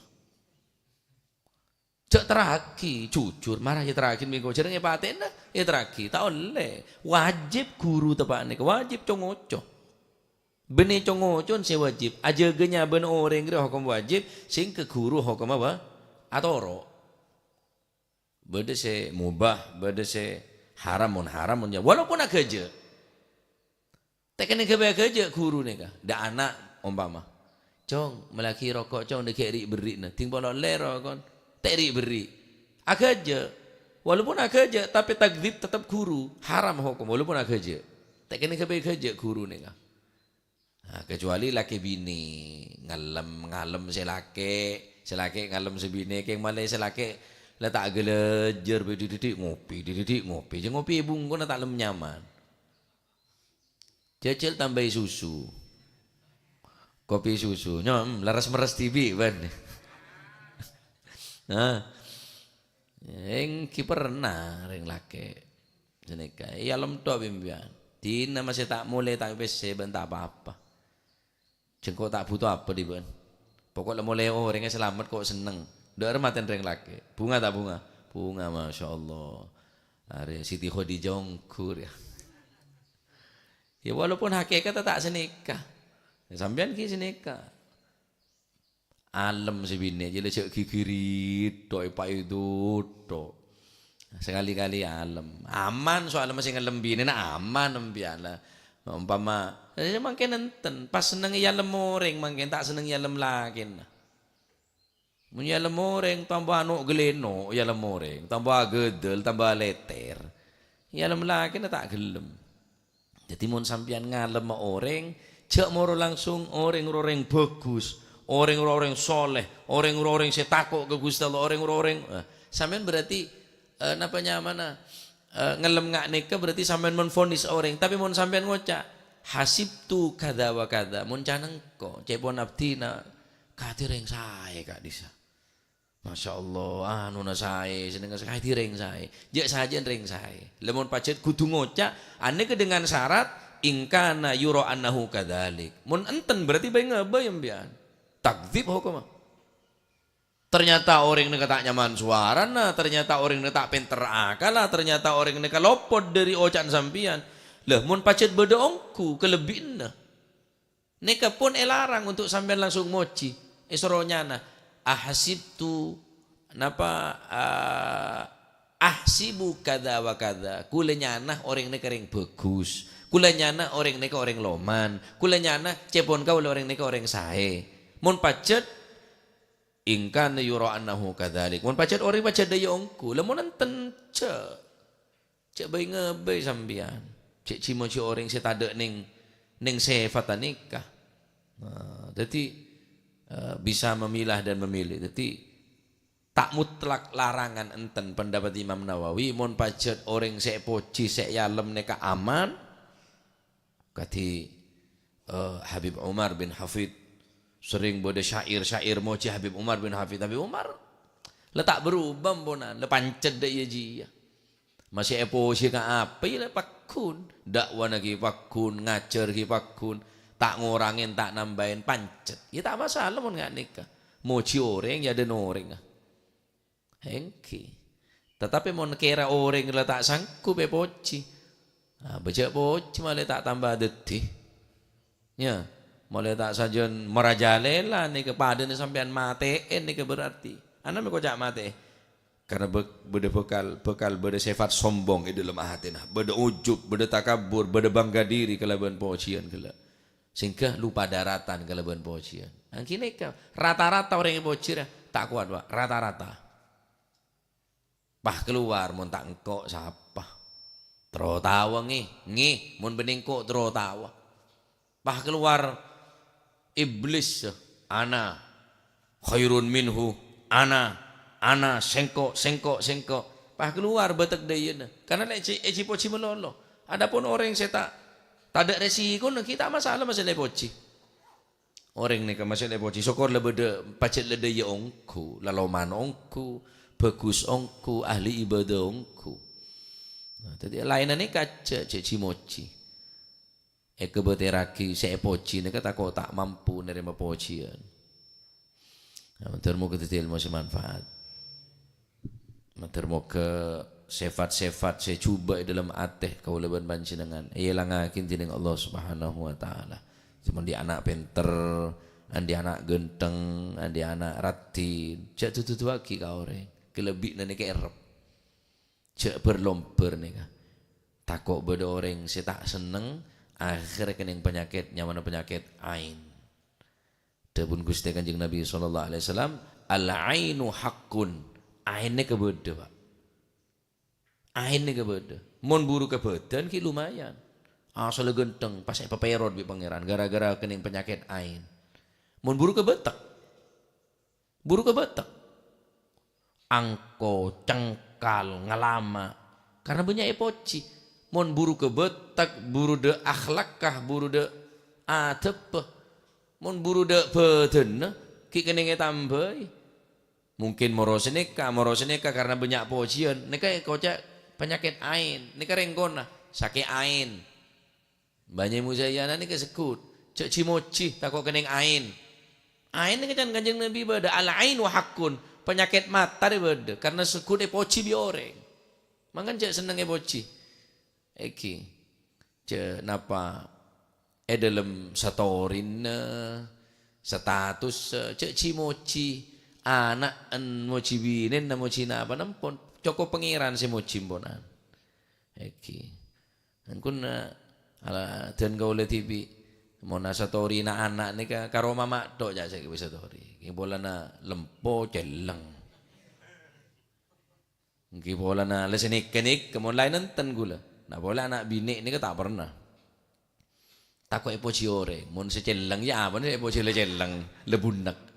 Speaker 1: Cek teraki, cucur, marah ya terakin bingko, cerengnya patek na, ya teraki, tak oleh, wajib guru tepak nih, wajib congoco. Benih congoco si wajib, aja genya ben orang kira hukum wajib, sing ke guru hukum apa? Atoro. Beda se mubah, beda se haram mon ya walaupun nak kerja tekan kerja guru ni kah dah anak umpama cong melaki rokok cong dek ri beri na ting bolon lero kon tak ri beri kerja walaupun nak kerja tapi takdzib tetap guru haram hukum walaupun nak kerja tekan kerja guru ni kah kecuali laki bini ngalem selake ngalem sebini keng malai selake letak gelejer dididik ngopi je ngopi bungku tak lem nyaman cecil tambahi susu kopi susu nyom laras meres TV ban nah Engki pernah ring laki jeneka ya lem tok pimpian dina masih tak mulai tak PC ben tak apa-apa jengko tak butuh apa di ben pokoknya mulai orangnya selamat kok seneng udah maten ring laki bunga tak bunga Masya Allah hari Siti Khadijah ongkur ya ya walaupun hakikat tak senikah ya, sampean ki senikah alam sebini aja lecek gigirit doi pak itu dok sekali-kali aman soalnya masih ngelembini nah aman embiala umpama jadi makin nenten pas seneng ya lemoreng makin tak seneng ya lem lakin punya lemoreng tambah anu geleno ya lemoreng tambah gedel tambah leter ya lem lakin tak gelem jadi mun sampean ngalem orang cek moro langsung orang bagus orang soleh, orang saya takut ke Gusti Allah, orang sampean berarti ngelem ngak nikah berarti sampean menfonis orang, tapi mun sampean ngocak hasibtu kada wa kada, mun canengko cepon abdina katireng sae kak disa. Masya Allah, anu na sae, seneng katireng sae, jek saja ring sae. Lemon pacet kudu ngocak, ane kedengan syarat ingkana yuro annahu kadalik. Mun enten berarti bae ngebayem bian. Takdzib hukum. Ternyata orang ini tak nyaman suara nah, ternyata orang ini tak pinter akal lah, ternyata orang ini lopot dari ocan sampian. Lah mun pacet beda ongku kelebihan. Neka pun elarang untuk sampean langsung moci. Isronya nah ahsibtu napa ahsibu kada wa kada. Kula nyanah orang ini kering bagus. Kula nyanah orang ini orang loman. Kula nyanah cepon kau orang ini orang sae. Mun pacet ingkan yura annahu kadzalik. Mun pacet ori pacet daya ongku. Lamun enten cek bae ngebe sampean. Cek cimo-ci orang se tade ning sifat nikah. Nah, jadi bisa memilah dan memilih. Jadi tak mutlak larangan enten pendapat Imam Nawawi mun pacet orang se poci se yalem nikah aman. Kati Habib Umar bin Hafid sering bodoh syair moci Habib Umar bin Hafid. Habib Umar letak berubah bonan lepancet dek ya jia masih eposi ka apa ya pakun dakwah lagi pakun ngajar lagi pakun tak ngurangin tak nambahin pancet ya tak masalah mun nggak nikah moci orang ya den orang hengki tetapi mun kira orang letak sangkup epoci baca poci malah tak tambah detih ya mulai tak sajen merajalela nih kepada nih sampean matein nih berarti anak mereka cak mate karena beda bekal beda sifat sombong di dalam hati nah beda ujub beda takabur beda bangga diri kelaban pocian kela sehingga lupa daratan kelaban pocian angkine rata-rata orang yang bocir tak kuat pak rata-rata bah keluar mun tak engkok siapa terotawa ngih mun bening kok terotawa bah keluar iblis ana khairun minhu ana sengkok pah keluar betek deyeuna karena lek eci poci melolo adapun orang yang tak ada resiko kita masalah masalah poci orang ni masalah poci syukur le beda pacet le deye ongku laloman ongku bagus ongku ahli ibadah ongku nah tadi lainane kaca ceci moci kebeteraki saya poci ni kata kau tak mampu nerima pocian. Matermo ke ilmu semanfaat. Matermo ke sifat-sifat saya cuba dalam ateh kau leban panjenengan. Ia langakin jeneng Allah Subhanahu wa taala. Cuma di anak pinter, andi anak genteng, andi anak ratin. Cak tutu lagi kau orang. Kelebih nane ke erep. Cak berlomper ni kah. Takut beda orang saya tak seneng. Akhirnya kening penyakit nyaman penyakit ain. Dapun Gusti Kanjeng Nabi sallallahu alaihi wasallam al-ainu haqqun. Aine kebeda, Pak. Aine kebeda. Mun buru kebedan ki lumayan. Asal genteng pas peperot bi pangeran gara-gara kening penyakit ain. Mun buru kebetak. Buru kebetak. Angko cengkal ngalama karena banyak epoci. Mun buru kebetak, buru de akhlak kah, buru de adab. Mun buru de badan, ki keninge tambah. Mungkin moroseneka karena banyak pojian. Nika kocak penyakit ain. Nika renggona sakit ain. Banyak muzayana nika sekut. Cek cimoci takut kening ain. Ain nika kan kanjeng Nabi beda al ain wa hakun. Penyakit mata dia beda karena sekut poci bioreng. Mangan cek seneng poci. Eki cek napa dalam satorin status cek cimoci anak en moci binen na moci napa nampon cukup pengiran si moci mponan eki kun ala den gaule TV mona satori na anak nika karo mama tok ja saiki wis satori ki bolana lempo celeng ki bolana lesenik kenik kemon lain enten gula nah bola anak bini nika tak pernah takut poci ore mon seceleng ya apa nih poci leceleng lebunak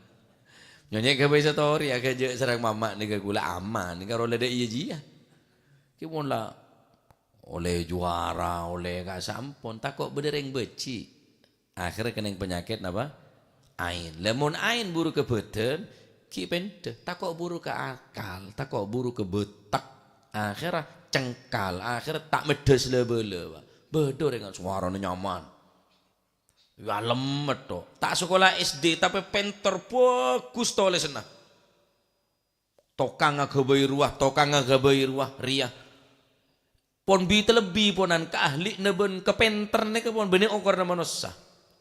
Speaker 1: nyonya ke bahasa tori ya kerja serang mama ni ke gula aman ni kalau ada iya jia kimon lah oleh juara oleh gak sampun takut bedereng beci akhirnya kena penyakit apa ain lemon ain buru ke beten ki pente takut buru ke akal takut buru ke betak akhirnya cengkal akhirnya tak medes lebele bedor dengan suara nyaman. Ya lemet toh. Tak sekolah SD tapi penter bagus toh lesena. Tokang agabai ruah ria. Pon bi terlebih ponan ke ahli neben ke penter ne ke pon benih ongkor nama nosa.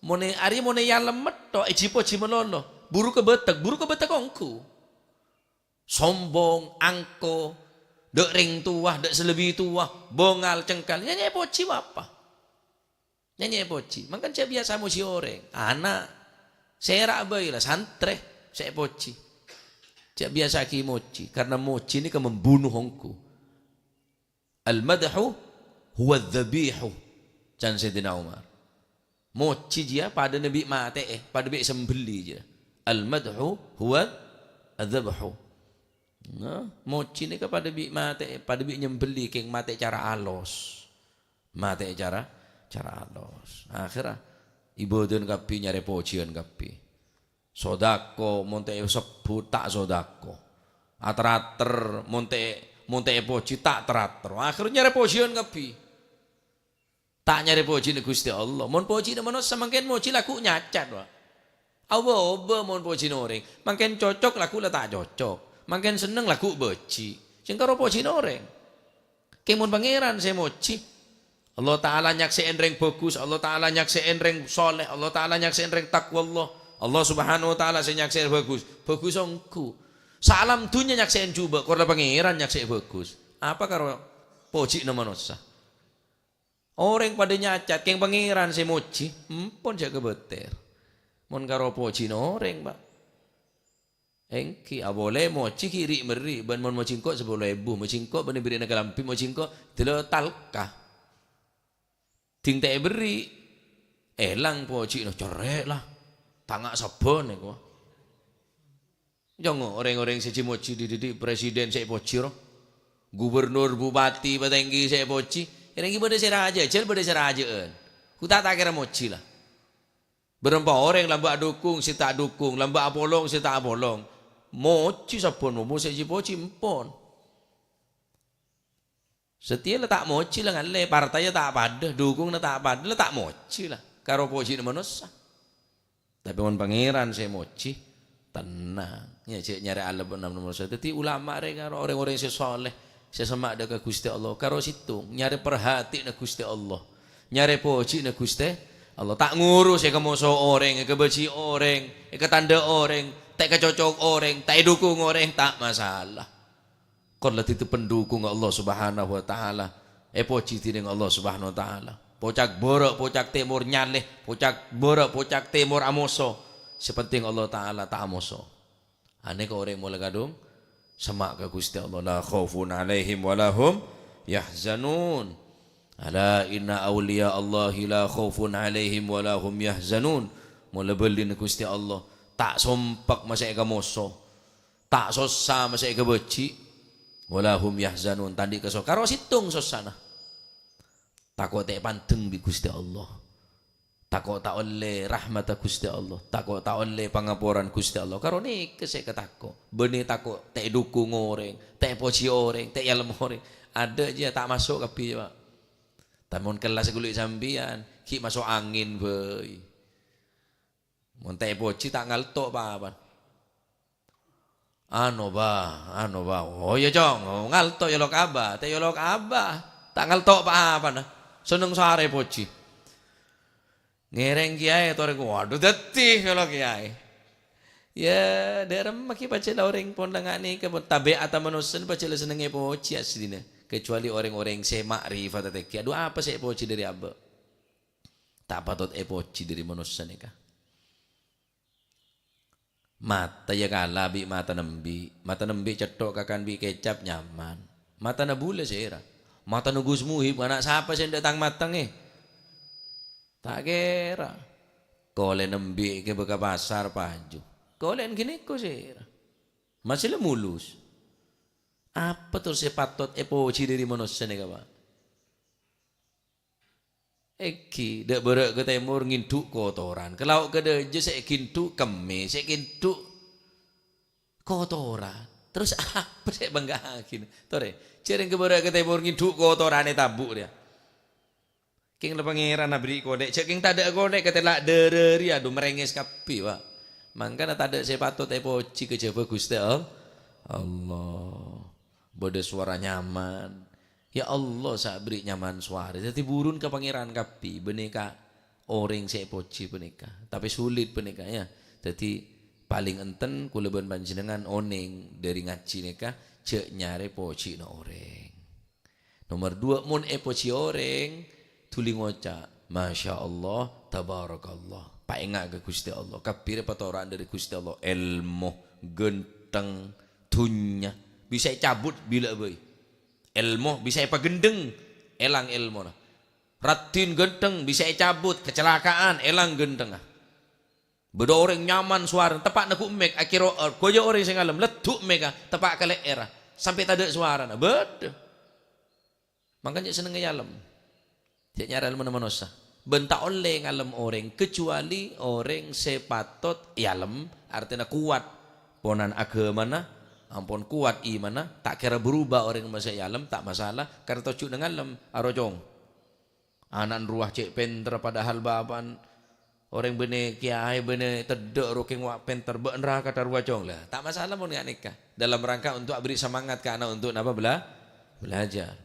Speaker 1: Mone ari mone ya lemet toh ejipo jimelolo. Buru ke betek ongku. Sombong angko dek ring tuah dek selebih tuah bongal cengkal. Nyanyi poci apa? Nyanyi poci, makan saya biasa musi oreng, anak saya rabai lah santre saya poci, saya biasa ki moci karena moci ini kan membunuh hongku. Al madhu huwa dhabihu, can Sayyidina Umar. Moci dia pada nabi mate pada nabi sembeli dia. Al madhu huwa adhabhu. Nah, moci ini kepada nabi mate pada nabi nyembeli keng mate cara alos, mate cara alos. Akhirnya ibu dan kapi nyari pocian kapi. Sodako monte sebut tak sodako. Atrater monte poci tak terater. Akhirnya nyari pocian kapi. Tak nyari poci ni Gusti Allah. Mon poci ni manusia mungkin moci laku nyacat wa. Awa mon poci noreng. Mungkin cocok laku lah tak cocok. Mungkin seneng laku beci. Singkaro poci noreng. Kemon pangeran saya moci. Allah Ta'ala nyaksiin reng bagus, Allah Ta'ala nyaksiin reng soleh, Allah Ta'ala nyaksiin reng takwa Allah. Allah Subhanahu Wa Ta'ala saya nyaksiin bagus ongku. Salam dunia nyaksiin juga, karena pangeran nyaksiin bagus. Apa karo poci nama nosa? Orang pada nyacat, keng pangeran saya moci, pun jaga beter. Mon karo poci orang pak. Engki abole moci kiri meri, ban mon mocingko 10.000, mocingko ban beri nagalampi mocingko telo talka. Ting tak beri elang poci no corek lah tangak sabon ya kok jangan orang-orang seci moci dididik presiden saya poci roh gubernur bupati batenggi saya poci ini pada seraja cel pada serajaan ku tak kira moci lah berapa orang lambak dukung si tak dukung lambak apolong si tak apolong moci sabon mau seci poci empon. Setiap letak moci lah kan le partainya tak pada dukung tak pada letak moci lah karo poci manusia tapi mon pangeran saya moci tenang ya cek nyari alam nomor satu ti ulama mereka karo orang-orang yang soleh saya semak ke Gusti Allah karo situ nyari perhati na Gusti Allah nyari poci na Gusti Allah tak ngurus ya kemoso orang ya kebeci orang ya ketanda orang tak kecocok orang tak dukung orang tak masalah. Kalau itu pendukung Allah Subhanahu Wa Taala, poci dengan Allah Subhanahu Wa Taala. Pocak borok, pocak timur nyaleh, pocak borok, pocak timur amoso. Sepenting Allah Taala tak amoso. Ane ke orang mulai kadung, semak ke Gusti Allah. La khaufun alaihim walahum yahzanun. Ala inna awliya Allahi la khaufun alaihim walahum yahzanun. Mulai beli Gusti Allah. Tak sompak masa eka moso, tak sosa masa eka beci. Walahum yahzanun tadi ke karo situng sosana takut tak panteng bi Gusti Allah Takok tak oleh rahmat Gusti Allah, takok tak oleh pangapuran Gusti Allah. Karo niki saya ketakok. Bene takok tek dukung orang, tek poci orang, tek yalem orang. Ada aja tak masuk kapi, Pak. Tamun kelas kulit sambian, ki masuk angin beuy. Mun tek poci tak ngaltok apa. Anu ba. Oh ya jong, ngaltok ya lok abah, tek ya lok abah. Tak ngaltok apa nah. Seneng sare poci. Ngereng kiai atau orang waduh detih kalau kiai. Ya derem maki pacela orang pun langani ke tabe atau manusia pacela senenge poci aslinya. Kecuali orang-orang semak rifat teki. Aduh apa sih poci dari abah? Tak patut poci dari manusia nih kah? Mata ya kalah bi mata nembi cetok kakan bi kecap nyaman. Mata na bule sera. Mata nugus muhib anak siapa sih datang matang tak kira. Kole nembi ke beka pasar paju. Kole gini ko sera. Masih mulus. Apa tuh si patut poci dari manusia nih kawan? Eki dak berak ke timur nginduk kotoran. Kalau ke deje saya nginduk kemis, saya nginduk kotoran. Terus apa saya banggakin? Tore, cereng ke berak ke timur nginduk kotoran tabuk dia. King le pangeran abri kodek, cek king tak ada kodek ketelak dereri aduh merenges kapi, Pak. Mangkana tak ada saya patut poci ke Jawa Gusti Allah. Bode suara nyaman. Ya Allah sak beri nyaman suara. Jadi burun ke pangeran kapi beneka orang saya poci beneka. Tapi sulit beneka ya. Jadi paling enten kuleban panjenengan oning dari ngaji neka cek nyare poci no orang. Nomor 2 mun poci orang tuli ngoca Masya Allah tabarakallah. Paenga ke Gusti Allah. Kapire patoran dari Gusti Allah ilmu genteng dunya bisa cabut bila boy. Ilmu bisa pagendeng elang ilmu nah. Ratin genteng bisa cabut kecelakaan elang genteng ah. Beda orang nyaman suara tepak nak mek akhir koyo orang sing ngalem leduk mek tepak kale era sampai tak ada suara nah beda. Makanya seneng ngalem. Dia nyara ilmu manusia. Bentak oleh ngalem orang kecuali orang sepatot yalem artinya kuat ponan agama na ampun kuat imana tak kira berubah orang masa yalem tak masalah karena tujuh dengan lem arojong anak ruah cek penter padahal bapan orang bene kiai bene tedek roking wak penter be neraka taruh jong lah tak masalah mau nikah dalam rangka untuk beri semangat ke anak untuk apa belajar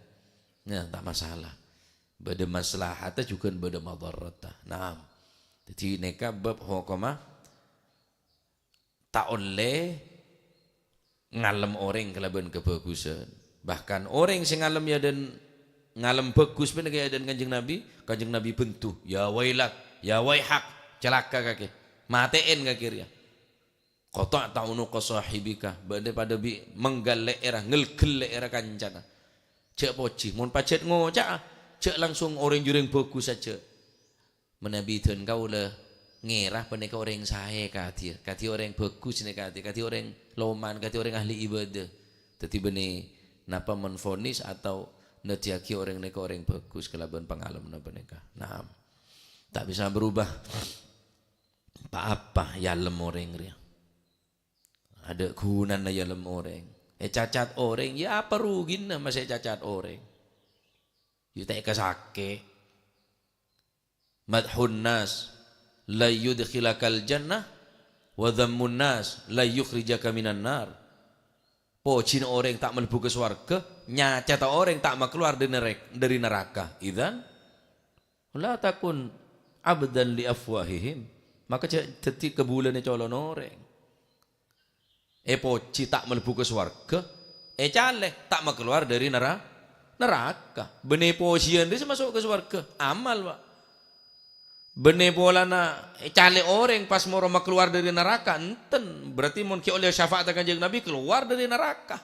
Speaker 1: ya tak masalah beda maslahatnya juga beda madaratnya nah jadi nikah bab hukumah tak oleh ngalem orang kelaban kebagusan bahkan orang sing ngalem ya dan ngalem bagus pun kayak dan kanjeng Nabi bentuh ya wailak ya waihak celaka kaki matiin kakir ya qata ta'unu qasahibika bade pada bi menggal era ngelgel era kancana cek poci mun pacet ngocak cek langsung orang jureng bagus saja menabitun kau le ngerah peneka orang saya kati orang bagus nih kati orang loman kati orang ahli ibadah tetapi bene napa menfonis atau netiaki orang neka orang bagus kelaban pengalaman napa neka nah tak bisa berubah apa ya lem orang ria ada gunanya ya lem orang cacat orang ya apa rugina masih cacat orang ya tak kasake madhun nas la yudkhilakal jannah wa dhammun nas la yukhrijaka minan nar. Pocin orang tak mlebu ke surga, nyacat orang tak mau keluar dari neraka. Idzan la takun abdan li afwahihim. Maka jadi kebulane colon orang. Poci tak mlebu ke surga, caleh tak mau keluar dari neraka. Bene pocian dia masuk ke surga, amal Pak. Bene bola na cale orang pas mau keluar dari neraka enten berarti mun ki oleh syafaat kanjeng Nabi keluar dari neraka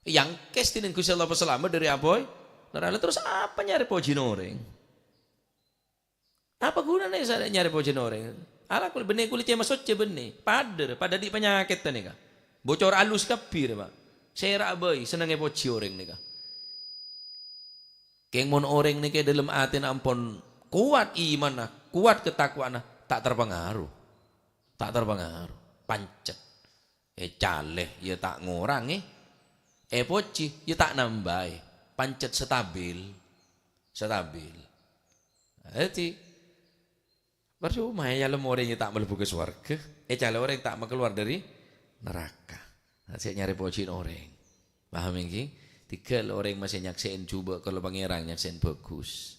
Speaker 1: yang kes tinin Gusti Allah selamat dari aboy neraka terus apa nyari pojin orang apa gunanya saya nyari pojin orang ala kul bene kulitnya masuk ce bene pada di penyakit nih kak bocor alus kapir Pak saya aboy senenge poci orang nih kak keng mon orang nih ke dalam atin ampun kuat iman, kuat ketakwaan, tak terpengaruh. Tak terpengaruh. Pancet. Caleh ya tak ngurangi. Poci ya tak nambah. Pancet stabil. Stabil. Jadi percuma ya lem orang yang tak melebu ke surga. Caleh orang yang tak mau keluar dari neraka. Saya nyari poci orang. Paham ini? Tiga orang masih nyaksain coba kalau pangeran nyaksain bagus.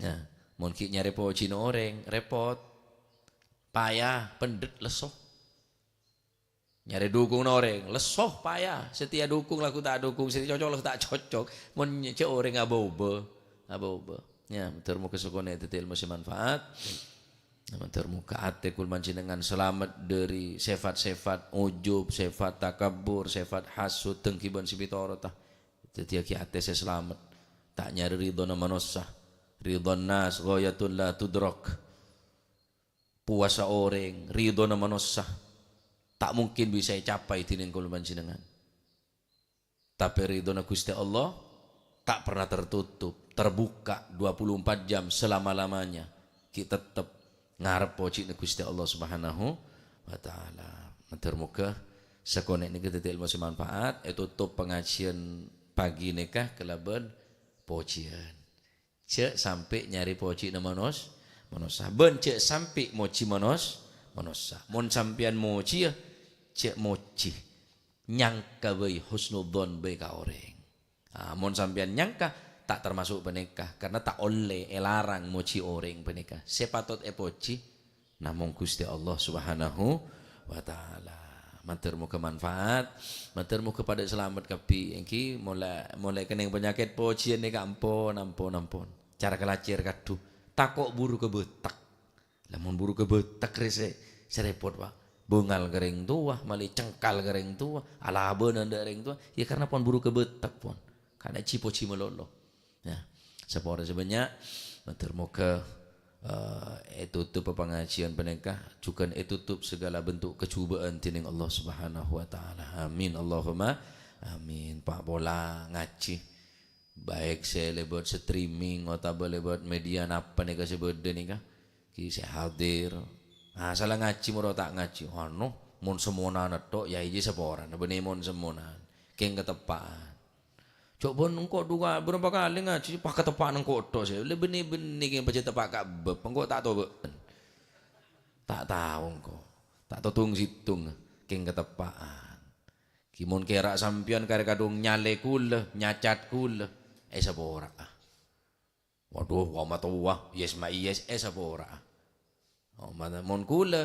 Speaker 1: Nah, mungkin nyari poci orang repot. Payah, pendet, lesoh. Nyari dukung orang, lesoh payah. Setia dukung laku tak dukung, setia cocok laku tak cocok. Mun cek orang aba-uba. Ya, termu kesukone itu ilmu manfaat. Termu kaate kul manjenengan selamat dari sifat-sifat ujub, sifat takabur, sifat hasud, tengkiban sibitoro tah. Setia ki ate saya selamat. Tak nyari ridho manusia. Ridho nas ghayatun la tudrak. Puasa orang, ridho na manusia tak mungkin bisa capai tining kula panjenengan. Tapi ridho na Gusti Allah tak pernah tertutup, terbuka 24 jam selama-lamanya. Kita tetap ngarep poci na Gusti Allah Subhanahu wa taala. Matur muga sakone niki dadi ilmu manfaat tutup pengajian pagi nikah kelaban pocian. Cek sampai nyari poci na manusia bencek sampai moci manusia mon sampian moci ya cek moci nyangka bayi husnudzon bayi ka orang mon sampian nyangka tak termasuk penikah karena tak oleh larang moci orang penikah sepatot poci namung Gusti Allah Subhanahu wa taala. Matur muga manfaat, matur muga pada selamat kapi engki mulai kening penyakit pocian nika ampun cara kelacir kaduh takok buru kebetak. Lamun buru kebetak rese serepot Pak. Bengal kering tua, mali cengkal kering tua, alabeun kering tua. Ya karena pon buru kebetak pon. Karena cipoci melolo. Ya, sepore sebanyak matur muga tutup pengajian penekah juga tutup segala bentuk kecubaan tining Allah Subhanahu wa taala. Amin Allahumma amin. Pak bola ngaji baik saya lewat streaming atau lewat media apa nih kasih beda nih kah kisah hadir salah ngaji murah tak ngaji mon semonan atau ya iji seporan benih mon semonan keng ketepaan coba nungko dua berapa kali ngaji pak ketepaan nungko to sih lebih benih yang baca tepak kabeh engko tak tahu engko tak tahu tung situng keng ketepaan kimon kera sampian kare kadung nyale kula nyacat kula sapora waduh wa matuwa yes ma yes sapora mon kula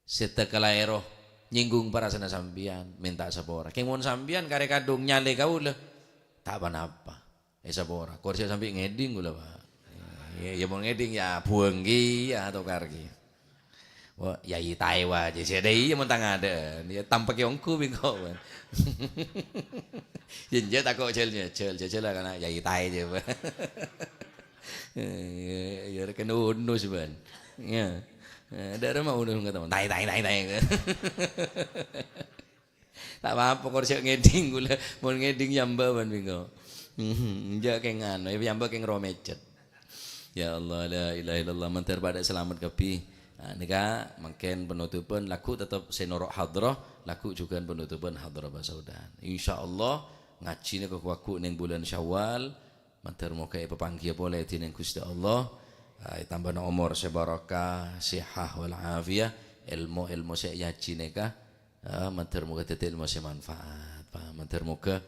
Speaker 1: setekalaero nyinggung para sana sampian minta sapora keng mon sampian kare kadung nyale kaula tak apa sapora kursi sampai ngeding kula Pak ya mon ngeding ya buenggi ya atau kargi wah ya itai wa je sedei mon tangade dia tampak yongku bingko Jinja tak kok cel lah karena ya itai je. Ya kan unus ban. Ya. Ada mau unus kata tai. Tak apa kursi ngeding gula, mau ngeding yamba ban bingo. Ja keng anu, yamba keng romecet. Ya Allah la ilaha illallah mantar pada selamat kapi. Nika makin penutupan laku tetap senorok hadrah, laku juga penutupan hadrah basaudan. Insyaallah ngaji ni keku ning bulan Syawal matur muga pepanggiya boleh tining Gusti Allah tambah umur sebarokah sihah wal afiyah ilmu se yaji neka matur muga dadi ilmu se manfaat matur muga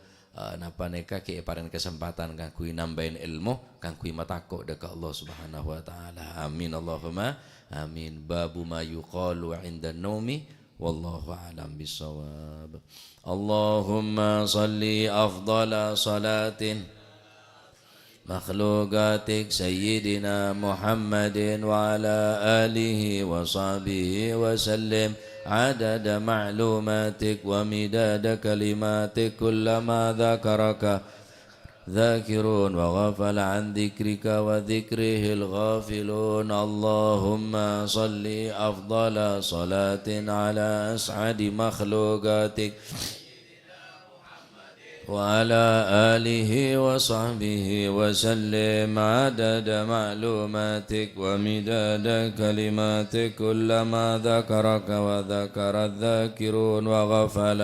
Speaker 1: napa neka ki paring kesempatan kanggo nambahin ilmu kanggo matakok deka Allah Subhanahu wa taala amin Allahumma amin babu ma yuqalu 'inda naumi wallahu a'lam bissawab. Allahumma salli afdala salatin makhluqatik sayyidina Muhammadin wa ala alihi wa sahbihi wa sallim adada ma'lumatik wa midada kalimatik kullama dhakaraka ذاكرون وغفل عن ذكرك وذكره الغافلون اللهم صل أفضل صلاة على أسعد مخلوقاتك وعلى آله وصحبه وسلم عدد معلوماتك ومداد كلماتك كلما ذكرك وذكر الذاكرون وغفل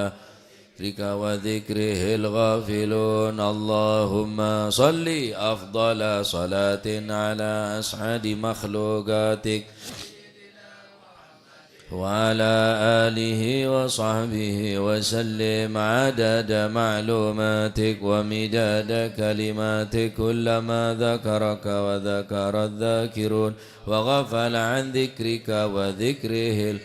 Speaker 1: ذكرك وذكره الغافلون اللهم صل أفضل صلاة على أسعد مخلوقاتك وعلى آله وصحبه وسلم عدد معلوماتك ومداد كلماتك كلما ذكرك وذكر الذاكرون وغفل عن ذكرك وذكره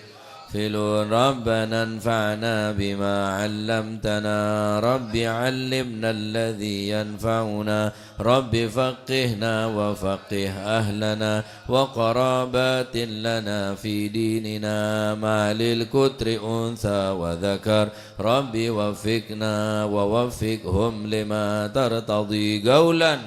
Speaker 1: الغافلون ربنا انفعنا بما علمتنا رب علمنا الذي ينفعنا رب فقهنا وفقه أهلنا وقرابات لنا في ديننا ما للكتر أنثى وذكر رب وفقنا ووفقهم لما ترتضي قولا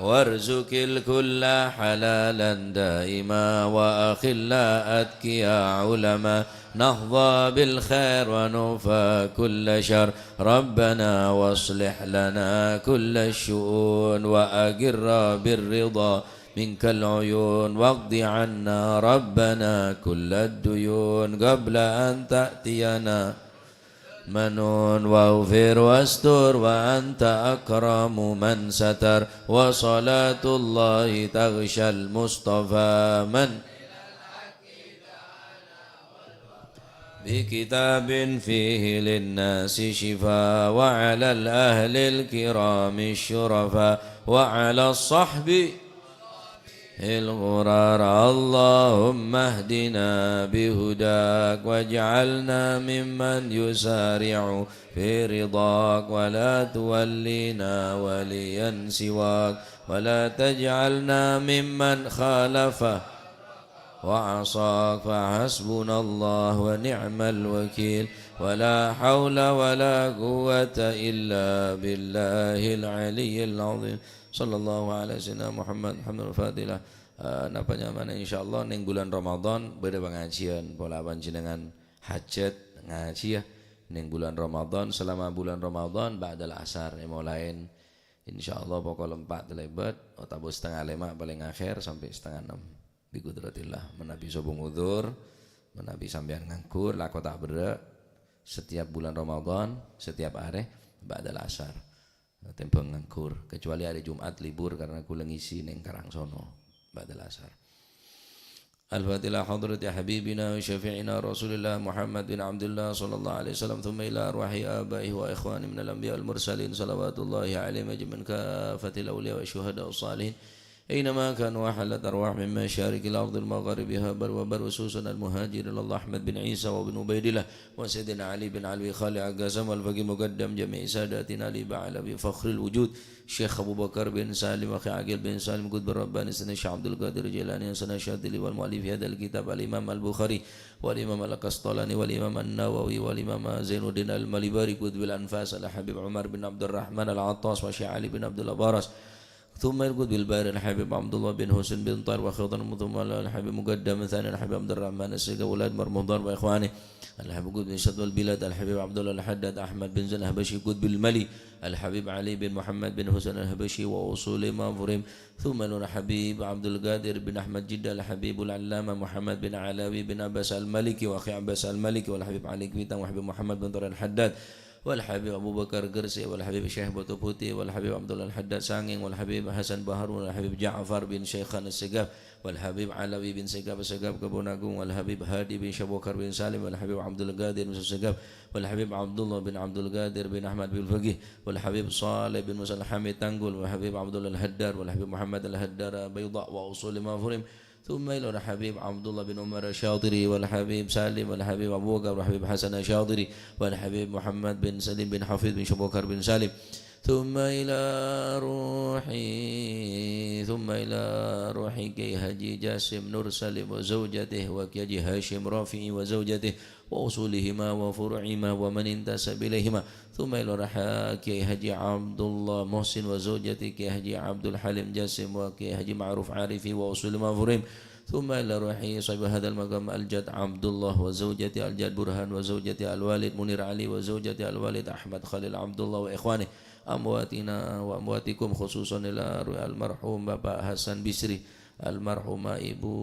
Speaker 1: وارزق الكل حلالا دائما وأخلا أتقيا علما نهضى بالخير ونوفى كل شر ربنا واصلح لنا كل الشؤون وأقر بالرضا منك العيون واقض عنا ربنا كل الديون قبل أن تأتينا منون واغفر واستر وأنت أكرم من ستر وصلاة الله تغشى المصطفى من بكتاب فيه للناس شفاء وعلى الأهل الكرام الشرفاء وعلى الصحب الغرار اللهم اهدنا بهداك واجعلنا ممن يسارع في رضاك ولا تولينا وليا سواك ولا تجعلنا ممن خالفه وعصاك فحسبنا الله ونعم الوكيل ولا حول ولا قوة إلا بالله العلي العظيم sallallahu alaihi wasallam Muhammad Muhammad Fadilah napa nyaman insyaallah ning bulan Ramadan bade pengajian pola panjenengan hajat ngaji ya ning bulan Ramadan selama bulan Ramadan ba'dal asar mulai insyaallah pokok 4 lebat atau setengah 5 paling akhir sampai setengah 6 bi kudratillah menabi sobong udzur menabi sampean nganggur lakota berak setiap bulan Ramadan setiap hari ba'dal asar tempo nganggur kecuali hari Jumat libur karena kula ngisi ning Karangsono ba'dal asar. Al-Fatihah hadrati habibina wa syafi'ina Rasulillah Muhammad bin Abdullah sallallahu alaihi wasallam thumma ila arwahi abaihi wa ikhwani minal anbiya wal mursalin salawatullahi alaihim ajma'in kafatil awliya wa syuhada was-salihin أينما كان وحلت أرواح من مشارق الأرض المغاربها بر وبر وسوسن المهاجر الله أحمد بن عيسى وبن عبيد الله وسيدنا علي بن علوي خالي عقاسم والفقي مقدم جميع ساداتنا علي بعلى بفخر الوجود الشيخ أبو بكر بن سالم أخي عقيل بن سالم قد بالرباني سنة الشيخ عبد القادر الجيلاني سنة الشاذلي والمؤلف هذا الكتاب الإمام البخاري والإمام القسطلاني والإمام النووي والإمام زين الدين المالباري قد بالأنفاس الحبيب عمر بن عبد الرحمن العطاس وشيخ علي بن عبد الله بارس ثم يرقد بالبار الحبيب عبد الله بن حسين بن طار وخضر ثم الحبيب مقدم ثاني الحبيب عبد الرحمن السيق أولاد مرمضان وإخوانه الحبيب قد بن شدوى البلاد الحبيب عبد الله الحداد أحمد بن زين الهبشي قد بالملي الحبيب علي بن محمد بن حسين الهبشي وأصول مافرم ثم الحبيب عبد القادر بن أحمد جدة الحبيب العلامة محمد بن علاوي بن عباس المالكي وأخي عباس المالكي والحبيب علي كويتا والحبيب محمد بن طار الحداد والحبيب أبو بكر قرسي والحبيب الشيخ بطوبوتي والحبيب عبد الله الحداد سانغين والحبيب حسن بهار والحبيب جعفر بن شيخان السقاف والحبيب علوي بن سقاف السقاف كبوناغون والحبيب هادي بن شبوكر بن سالم والحبيب عبد القادر بن السقاف والحبيب عبد الله بن عبد القادر بن أحمد بن الفقيه والحبيب صالح بن موسى الحميد تنقل والحبيب عبد الله الهدار والحبيب محمد الهدار بيضاء وأصول ما فرم ثم إلى الحبيب عبد الله بن عمر الشاطري والحبيب سالم والحبيب أبو بكر والحبيب حسن الشاطري والحبيب محمد بن سليم بن حفيظ بن شبوكر بن سالم ثم إلى روحي كي هجي جاسم نور سالم وزوجته وكي هاشم رافعي وزوجته وأصولهما وفروعهما ومن انتسب إليهما ثم إلى كي هجي عبد الله محسن وزوجته كي هجي عبد الحليم جاسم وكي هجي معروف عارفي وأصول ما فريم ثم إلى روحي صاحب هذا المقام الجد عبد الله وزوجتي الجد برهان وزوجتي الوالد منير علي وزوجتي الوالد أحمد خليل عبد الله وإخوانه أمواتنا وأمواتكم خصوصا إلى روح المرحوم Bapak Hasan Bisri المرحومة إبو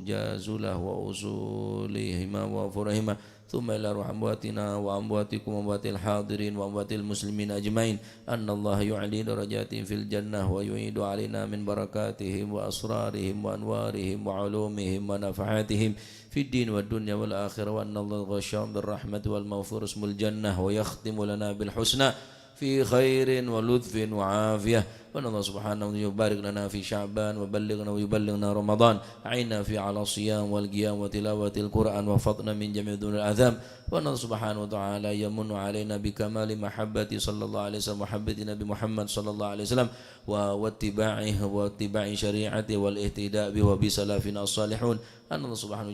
Speaker 1: جازلة وأصولهما وفرهما ثم إلى روح أمواتنا وأمواتكم وأموات الحاضرين وأموات المسلمين أجمعين أن الله يعلي درجاتهم في الجنة ويعيد علينا من بركاتهم وأسرارهم وأنوارهم وعلومهم ونفحاتهم في الدين والدنيا والآخرة وأن الله غشاهم بالرحمة والمغفور اسم الجنة ويختم لنا بالحسنى في خير ولطف وعافية وأن الله سبحانه يبارك لنا في شعبان ويبلغنا رمضان عينا في على الصيام والقيام وتلاوة القرآن وفضنا من جميع دون الآثام وأن الله سبحانه وتعالى يمن علينا بكمال محبة صلى الله عليه وسلم محبة نبي محمد صلى الله عليه وسلم واتباع شريعته والاهتداء به وبسلفنا الصالحون أن الله سبحانه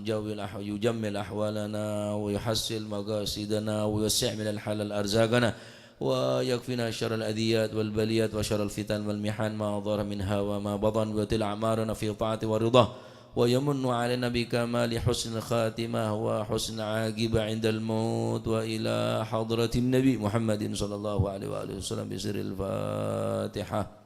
Speaker 1: يجمل أحوالنا ويحسن مقاصدنا ويوسع من الحلال أرزاقنا ويكفينا شر الأذيات والبليات وشر الفتن والمحن ما ظهر منها وما بطن ويطل أعمارنا في طاعة ورضاه ويمن علينا بكمال حسن الخاتمة وحسن عاقبة عند الموت وإلى حضرة النبي محمد صلى الله عليه وآله وسلم بسر الفاتحة.